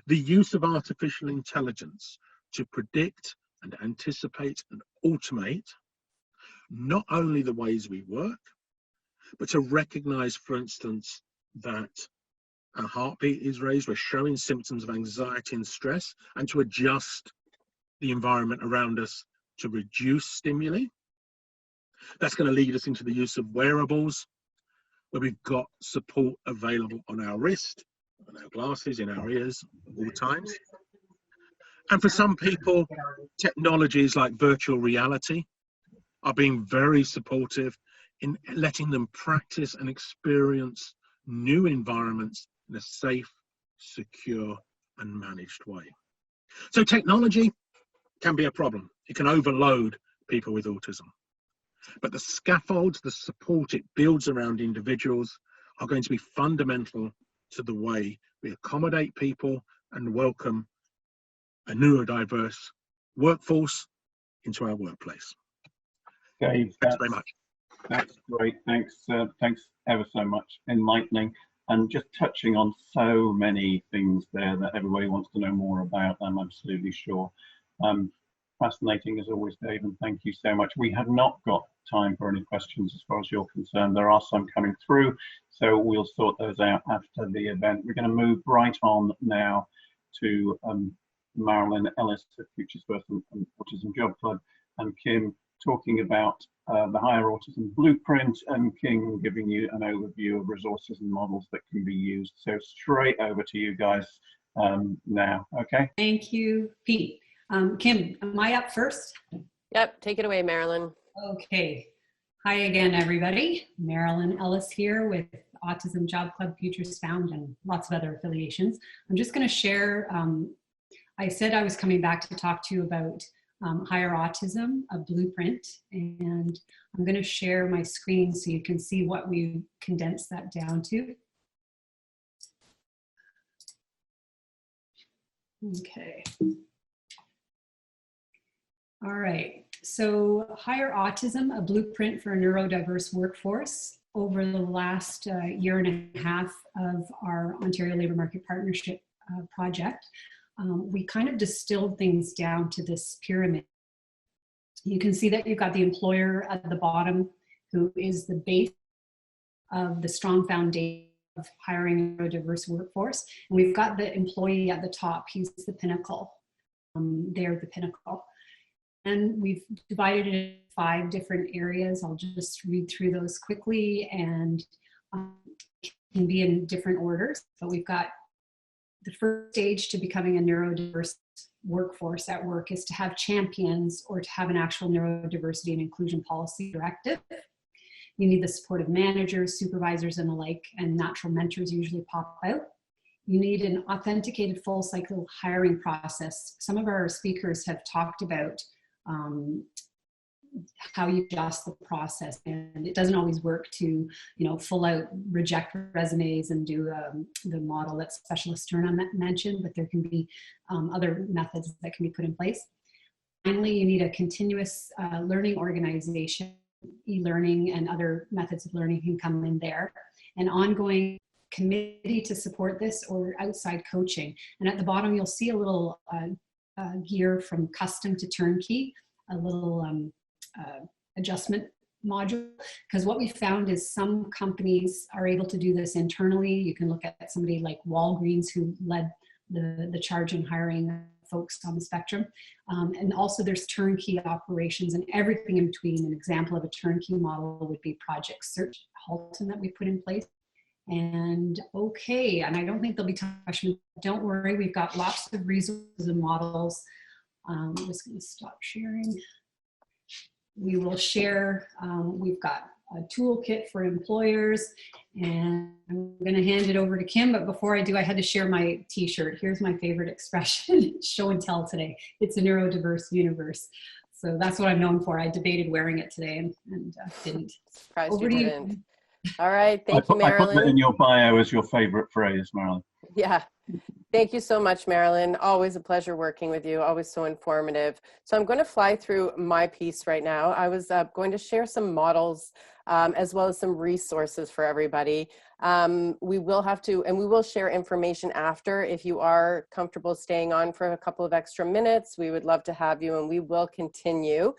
The use of artificial intelligence to predict and anticipate and automate not only the ways we work, but to recognize, for instance, that our heartbeat is raised, we're showing symptoms of anxiety and stress, and to adjust the environment around us to reduce stimuli. That's going to lead us into the use of wearables, where we've got support available on our wrist, on our glasses, in our ears at all times. And for some people, technologies like virtual reality are being very supportive in letting them practice and experience new environments in a safe, secure, and managed way. So technology can be a problem. It can overload people with autism. But the scaffolds, the support it builds around individuals are going to be fundamental to the way we accommodate people and welcome a neurodiverse workforce into our workplace. Dave, thanks very much. That's great. Thanks ever so much. Enlightening and just touching on so many things there that everybody wants to know more about. I'm absolutely sure. Fascinating as always, Dave, and thank you so much. We have not got time for any questions as far as you're concerned. There are some coming through, so we'll sort those out after the event. We're going to move right on now to Marilyn Ellis at Futures First and Autism Job Club, and Kim talking about the Higher Autism Blueprint, and Kim giving you an overview of resources and models that can be used. So straight over to you guys now, okay? Thank you, Pete. Kim, am I up first? Yep, take it away, Marilyn. Okay. Hi again, everybody. Marilyn Ellis here with Autism Job Club, Futures Found, and lots of other affiliations. I'm just going to share, I said I was coming back to talk to you about Higher Autism, a Blueprint. And I'm going to share my screen so you can see what we condensed that down to. Okay. All right. So Higher Autism, a Blueprint for a Neurodiverse Workforce. Over the last year and a half of our Ontario Labour Market Partnership project, we kind of distilled things down to this pyramid. You can see that you've got the employer at the bottom, who is the base of the strong foundation of hiring a diverse workforce. And we've got the employee at the top. He's the pinnacle. They're the pinnacle. And we've divided it in 5 different areas. I'll just read through those quickly, and can be in different orders. But we've got the first stage to becoming a neurodiverse workforce at work is to have champions, or to have an actual neurodiversity and inclusion policy directive. You need the support of managers, supervisors, and the like, and natural mentors usually pop out. You need an authenticated full cycle hiring process. Some of our speakers have talked about how you adjust the process, and it doesn't always work to, full out reject resumes and do the model that Specialisterne mentioned, but there can be other methods that can be put in place. Finally, you need a continuous learning organization. E-learning and other methods of learning can come in there. An ongoing committee to support this, or outside coaching. And at the bottom, you'll see a little gear from custom to turnkey, a little adjustment module, because what we found is some companies are able to do this internally. You can look at somebody like Walgreens, who led the charge in hiring folks on the spectrum. And also there's turnkey operations and everything in between. An example of a turnkey model would be Project Search, Halton, that we put in place. And okay, and I don't think there'll be questions. Don't worry, we've got lots of resources and models. I'm just going to stop sharing. We will share, we've got a toolkit for employers, and I'm going to hand it over to Kim, but before I do, I had to share my t-shirt. Here's my favorite expression, show and tell today. It's a neurodiverse universe. So that's what I'm known for. I debated wearing it today and didn't. Surprised over you to didn't. you. All right, thank you, I put that Marilyn. in your bio as your favorite phrase, Marilyn. Yeah. Thank you so much, Marilyn. Always a pleasure working with you. Always so informative. So I'm going to fly through my piece right now. I was going to share some models as well as some resources for everybody. We will share information after. If you are comfortable staying on for a couple of extra minutes, we would love to have you, and we will continue.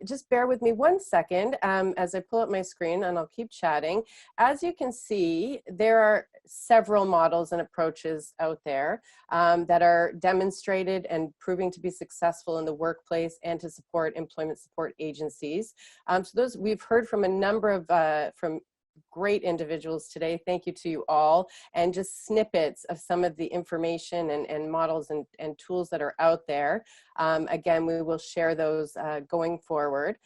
Just bear with me 1 second as I pull up my screen, and I'll keep chatting. As you can see, there are several models and approaches out there that are demonstrated and proving to be successful in the workplace and to support employment support agencies. So those, we've heard from a number of from great individuals today. Thank you to you all, and just snippets of some of the information and models and tools that are out there. Again, we will share those going forward.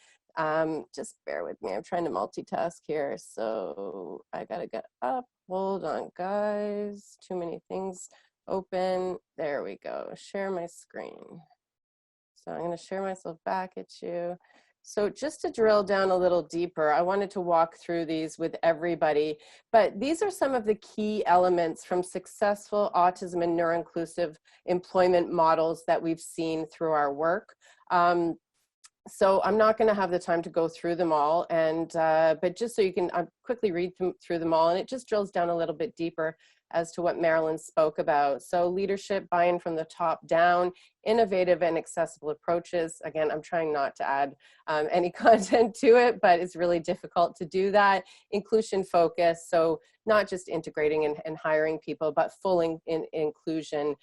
Just bear with me, I'm trying to multitask here, so I gotta get up. Hold on, guys, too many things open. There we go, share my screen. So I'm gonna share myself back at you. So just to drill down a little deeper, I wanted to walk through these with everybody, but these are some of the key elements from successful autism and neuroinclusive employment models that we've seen through our work. So I'm not going to have the time to go through them all, and but just so you can quickly read through them all, and it just drills down a little bit deeper as to what Marilyn spoke about. So leadership, buy-in from the top down, innovative and accessible approaches. Again, I'm trying not to add any content to it, but it's really difficult to do that. Inclusion focus, so not just integrating and hiring people, but full inclusion,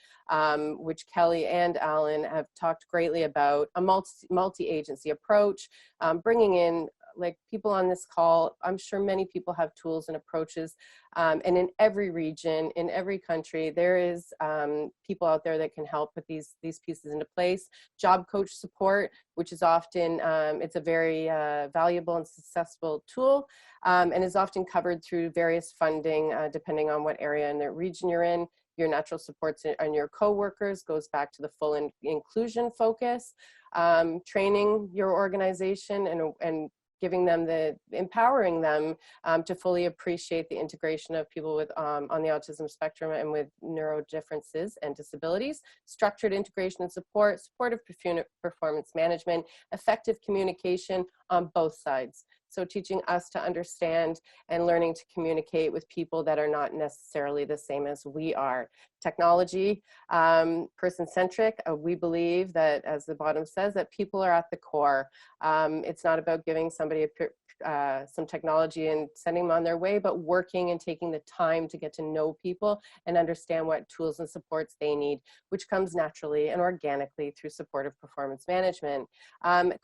which Kelly and Alan have talked greatly about. A multi-agency approach, bringing in like people on this call. I'm sure many people have tools and approaches, and in every region, in every country, there is people out there that can help put these pieces into place. Job coach support, which is often, it's a very valuable and successful tool, and is often covered through various funding, depending on what area in the region you're in. Your natural supports and your coworkers goes back to the full inclusion focus. training your organization and giving them empowering them to fully appreciate the integration of people with on the autism spectrum and with neuro differences and disabilities, structured integration and support, supportive performance management, effective communication on both sides. So teaching us to understand and learning to communicate with people that are not necessarily the same as we are. Technology, person-centric, we believe that, as the bottom says, that people are at the core. It's not about giving somebody some technology and sending them on their way, but working and taking the time to get to know people and understand what tools and supports they need, which comes naturally and organically through supportive performance management.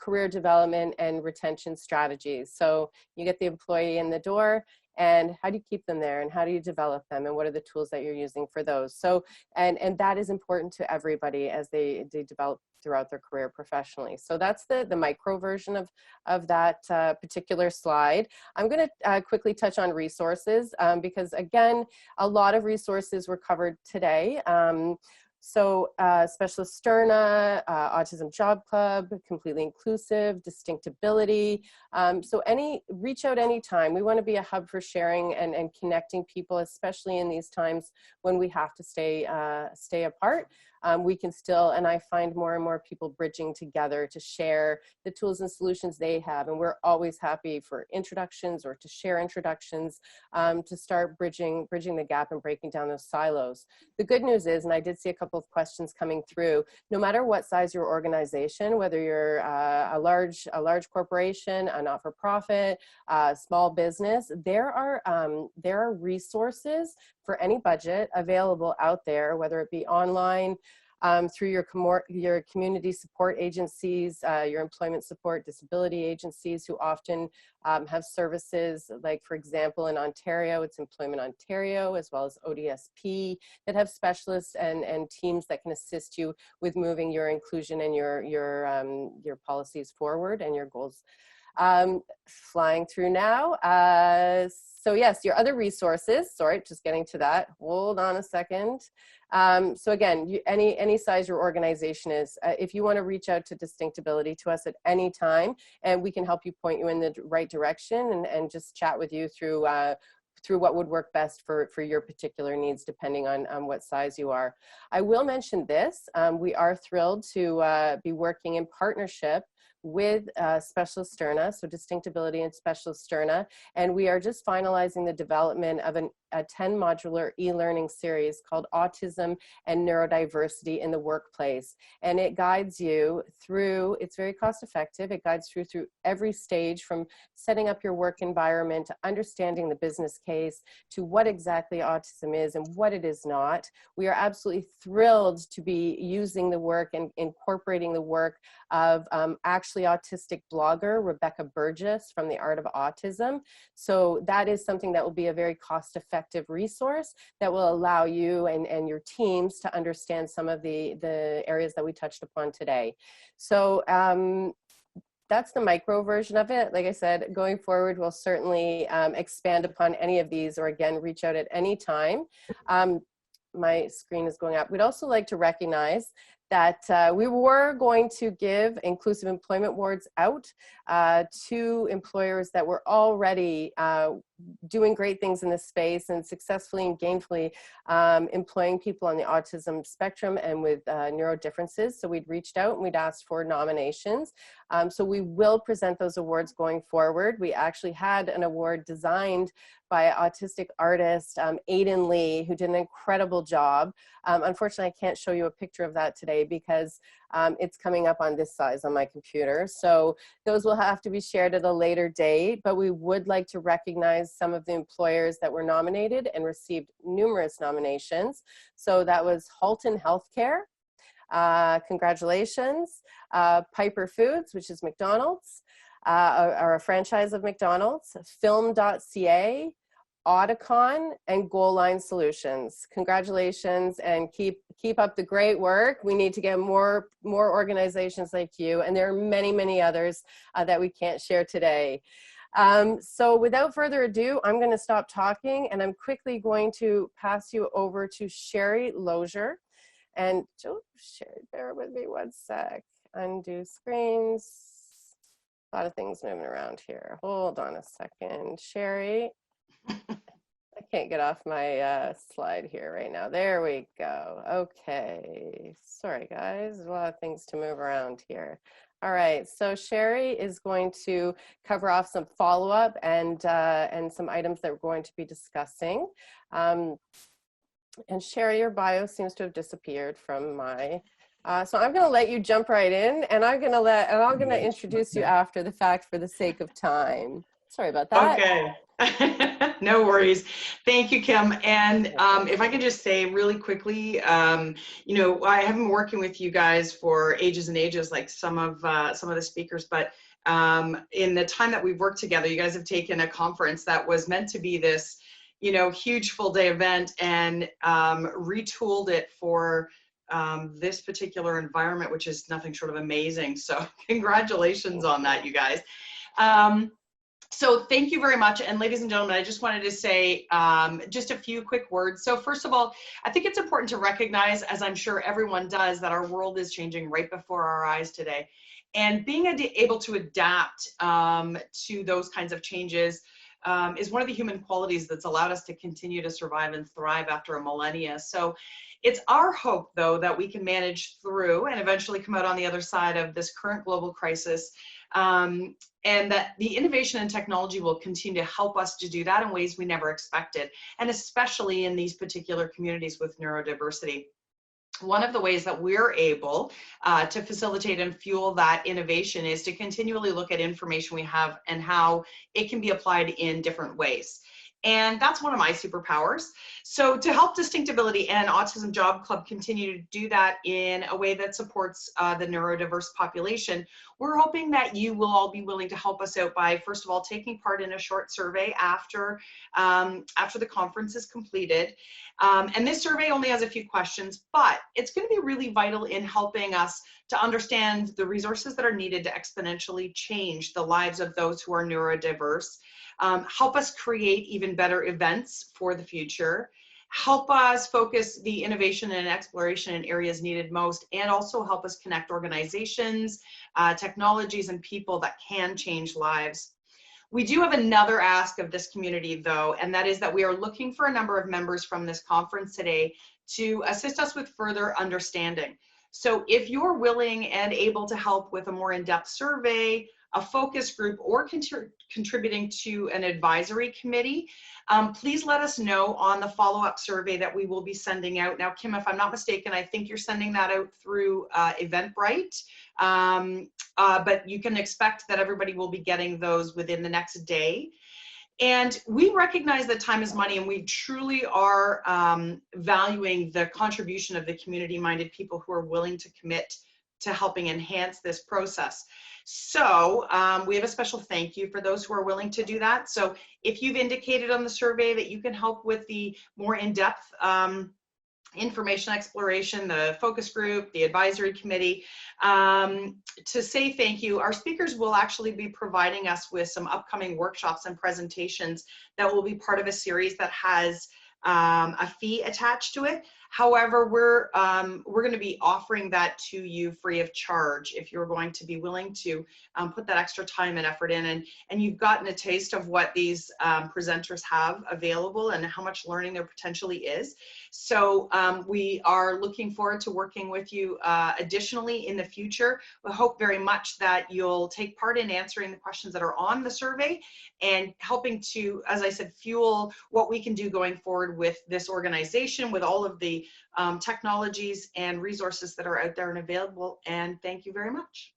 Career development and retention strategies. So you get the employee in the door, and how do you keep them there, and how do you develop them, and what are the tools that you're using for those? So, and that is important to everybody as they develop throughout their career professionally. So that's the micro version of that particular slide. I'm going to quickly touch on resources because, again, a lot of resources were covered today. So Specialisterne, Autism Job Club, Completely Inclusive, Distinctability. So reach out anytime. We want to be a hub for sharing and connecting people, especially in these times when we have to stay apart. We can still, and I find more and more people bridging together to share the tools and solutions they have. And we're always happy for introductions or to share introductions to start bridging the gap and breaking down those silos. The good news is, and I did see a couple of questions coming through, no matter what size your organization, whether you're a large corporation, a not-for-profit, small business, there are resources for any budget available out there, whether it be online, through your community support agencies, your employment support disability agencies who often have services, like for example in Ontario, it's Employment Ontario, as well as ODSP, that have specialists and teams that can assist you with moving your inclusion and your policies forward and your goals. Flying through now. So yes, your other resources, sorry, just getting to that. Hold on a second. So again, any size your organization is, if you want to reach out to Distinctability to us at any time, and we can help you point you in the right direction and just chat with you through what would work best for your particular needs, depending on what size you are. I will mention this. We are thrilled to be working in partnership with Specialisterne, so Distinctability and Specialisterne, and we are just finalizing the development of a 10-modular e-learning series called Autism and Neurodiversity in the Workplace. And it guides you through, it's very cost effective, it guides through every stage from setting up your work environment to understanding the business case to what exactly autism is and what it is not. We are absolutely thrilled to be using the work and incorporating the work of actually autistic blogger Rebecca Burgess from The Art of Autism. So that is something that will be a very cost-effective resource that will allow you and your teams to understand some of the areas that we touched upon today. So that's the micro version of it. Like I said, going forward, we'll certainly expand upon any of these, or again, reach out at any time. My screen is going up. We'd also like to recognize that we were going to give inclusive employment awards out to employers that were already doing great things in this space and successfully and gainfully employing people on the autism spectrum and with neuro differences. So we'd reached out and we'd asked for nominations. So we will present those awards going forward. We actually had an award designed by autistic artist Aiden Lee, who did an incredible job. Unfortunately, I can't show you a picture of that today because it's coming up on this size on my computer. So those will have to be shared at a later date, but we would like to recognize some of the employers that were nominated and received numerous nominations. So that was Halton Healthcare, congratulations. Piper Foods, which is McDonald's, or a franchise of McDonald's, Film.ca, Audicon, and Goal Line Solutions. Congratulations, and keep up the great work. We need to get more organizations like you, and there are many others that we can't share today. So without further ado, I'm going to stop talking, and I'm quickly going to pass you over to Sherry Lozier. And Sherry, bear with me one sec. undo screens. A lot of things moving around here. Hold on a second, Sherry. I can't get off my slide here right now. There we go. Okay. Sorry, guys. A lot of things to move around here. All right. So Sherry is going to cover off some follow-up and some items that we're going to be discussing. And Sherry, your bio seems to have disappeared from my. So I'm going to let you jump right in, and I'm going to introduce you after the fact for the sake of time. Sorry about that. Okay. No worries. Thank you, Kim. And if I can just say really quickly, you know, I haven't been working with you guys for ages and ages, like some of the speakers, but in the time that we've worked together, you guys have taken a conference that was meant to be this, you know, huge full day event and retooled it for this particular environment, which is nothing short of amazing. So congratulations on that, you guys. So thank you very much. And ladies and gentlemen, I just wanted to say just a few quick words. So first of all, I think it's important to recognize, as I'm sure everyone does, that our world is changing right before our eyes today. And being able to adapt to those kinds of changes is one of the human qualities that's allowed us to continue to survive and thrive after a millennia. So it's our hope, though, that we can manage through and eventually come out on the other side of this current global crisis, and that the innovation and technology will continue to help us to do that in ways we never expected, and especially in these particular communities with neurodiversity. One of the ways that we're able to facilitate and fuel that innovation is to continually look at information we have and how it can be applied in different ways. And that's one of my superpowers. So to help Distinctability and Autism Job Club continue to do that in a way that supports the neurodiverse population, we're hoping that you will all be willing to help us out by, first of all, taking part in a short survey after the conference is completed. And this survey only has a few questions, but it's going to be really vital in helping us to understand the resources that are needed to exponentially change the lives of those who are neurodiverse. Help us create even better events for the future, help us focus the innovation and exploration in areas needed most, and also help us connect organizations, technologies, and people that can change lives. We do have another ask of this community, though, and that is that we are looking for a number of members from this conference today to assist us with further understanding. So if you're willing and able to help with a more in-depth survey, a focus group, or contributing to an advisory committee, please let us know on the follow-up survey that we will be sending out. Now, Kim, if I'm not mistaken, I think you're sending that out through Eventbrite, but you can expect that everybody will be getting those within the next day. And we recognize that time is money, and we truly are valuing the contribution of the community-minded people who are willing to commit to helping enhance this process. So we have a special thank you for those who are willing to do that. So if you've indicated on the survey that you can help with the more in-depth information exploration, the focus group, the advisory committee, to say thank you, our speakers will actually be providing us with some upcoming workshops and presentations that will be part of a series that has a fee attached to it. However, we're going to be offering that to you free of charge if you're going to be willing to put that extra time and effort in, and you've gotten a taste of what these presenters have available and how much learning there potentially is. So we are looking forward to working with you additionally in the future. We hope very much that you'll take part in answering the questions that are on the survey and helping to, as I said, fuel what we can do going forward with this organization, with all of the technologies and resources that are out there and available. And thank you very much.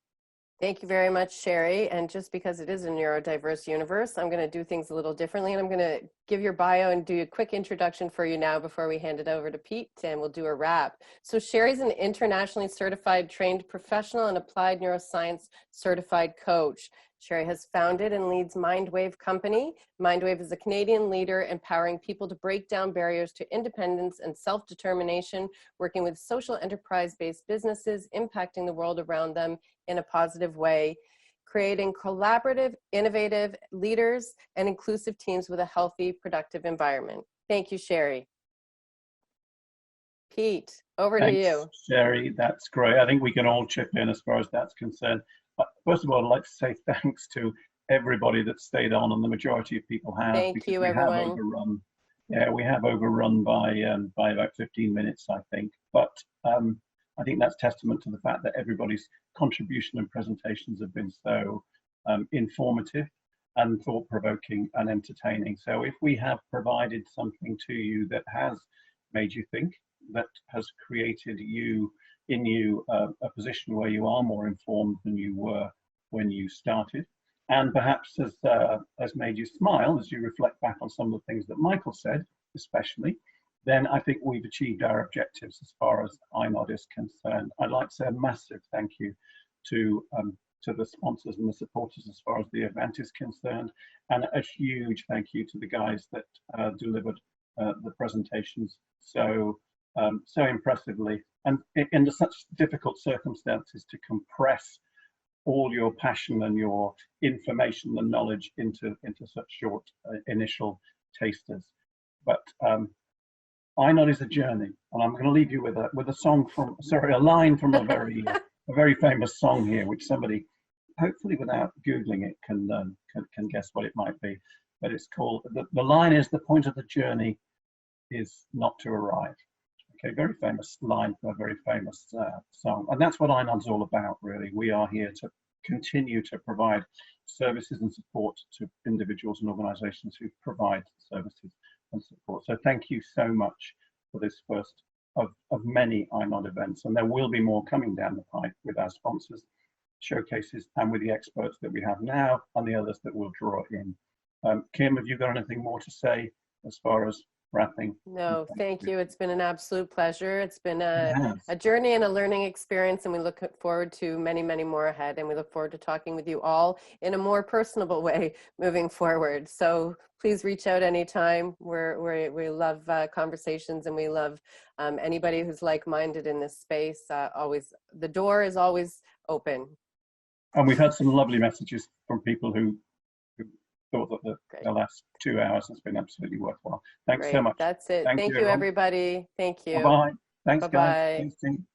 Thank you very much, Sherry. And just because it is a neurodiverse universe, I'm going to do things a little differently, and I'm going to give your bio and do a quick introduction for you now before we hand it over to Pete, and we'll do a wrap. So Sherry's an internationally certified trained professional and applied neuroscience certified coach. Sherry has founded and leads Mindwave Company. Mindwave is a Canadian leader empowering people to break down barriers to independence and self-determination, working with social enterprise-based businesses, impacting the world around them in a positive way, creating collaborative, innovative leaders and inclusive teams with a healthy, productive environment. Thank you, Sherry. Pete, over to Thanks, you. Sherry. That's great. I think we can all chip in as far as that's concerned. But first of all, I'd like to say thanks to everybody that stayed on, and the majority of people have. Thank because you, we everyone. have overrun. Yeah, we have overrun by about 15 minutes, I think. But I think that's testament to the fact that everybody's contribution and presentations have been so informative and thought-provoking and entertaining. So if we have provided something to you that has made you think, that has created in you a position where you are more informed than you were when you started, and perhaps has made you smile as you reflect back on some of the things that Michael said, especially, then I think we've achieved our objectives as far as iNOD is concerned. I'd like to say a massive thank you to the sponsors and the supporters as far as the event is concerned, and a huge thank you to the guys that delivered the presentations so impressively, and under such difficult circumstances, to compress all your passion and your information and knowledge into such short initial tasters. But iNOD is a journey, and I'm going to leave you with a line from a very famous song here, which somebody, hopefully without googling it, can guess what it might be. But it's called, the line is, "The point of the journey is not to arrive." Okay, very famous line from a very famous song. And that's what iNOD's all about, really. We are here to continue to provide services and support to individuals and organizations who provide services and support. So thank you so much for this first of many iNOD events. And there will be more coming down the pipe with our sponsors, showcases, and with the experts that we have now and the others that we'll draw in. Kim, have you got anything more to say as far as wrapping? No, thank you. It's been an absolute pleasure. It's been a journey and a learning experience, and we look forward to many, many more ahead. And we look forward to talking with you all in a more personable way moving forward. So please reach out anytime. We love conversations, and we love anybody who's like-minded in this space. Always, the door is always open. And we've had some lovely messages from people who thought that the last 2 hours has been absolutely worthwhile. Thanks so much. That's it. Thank you, everybody. Thank you. Bye-bye. Thanks, Bye-bye. guys. Thanks, team.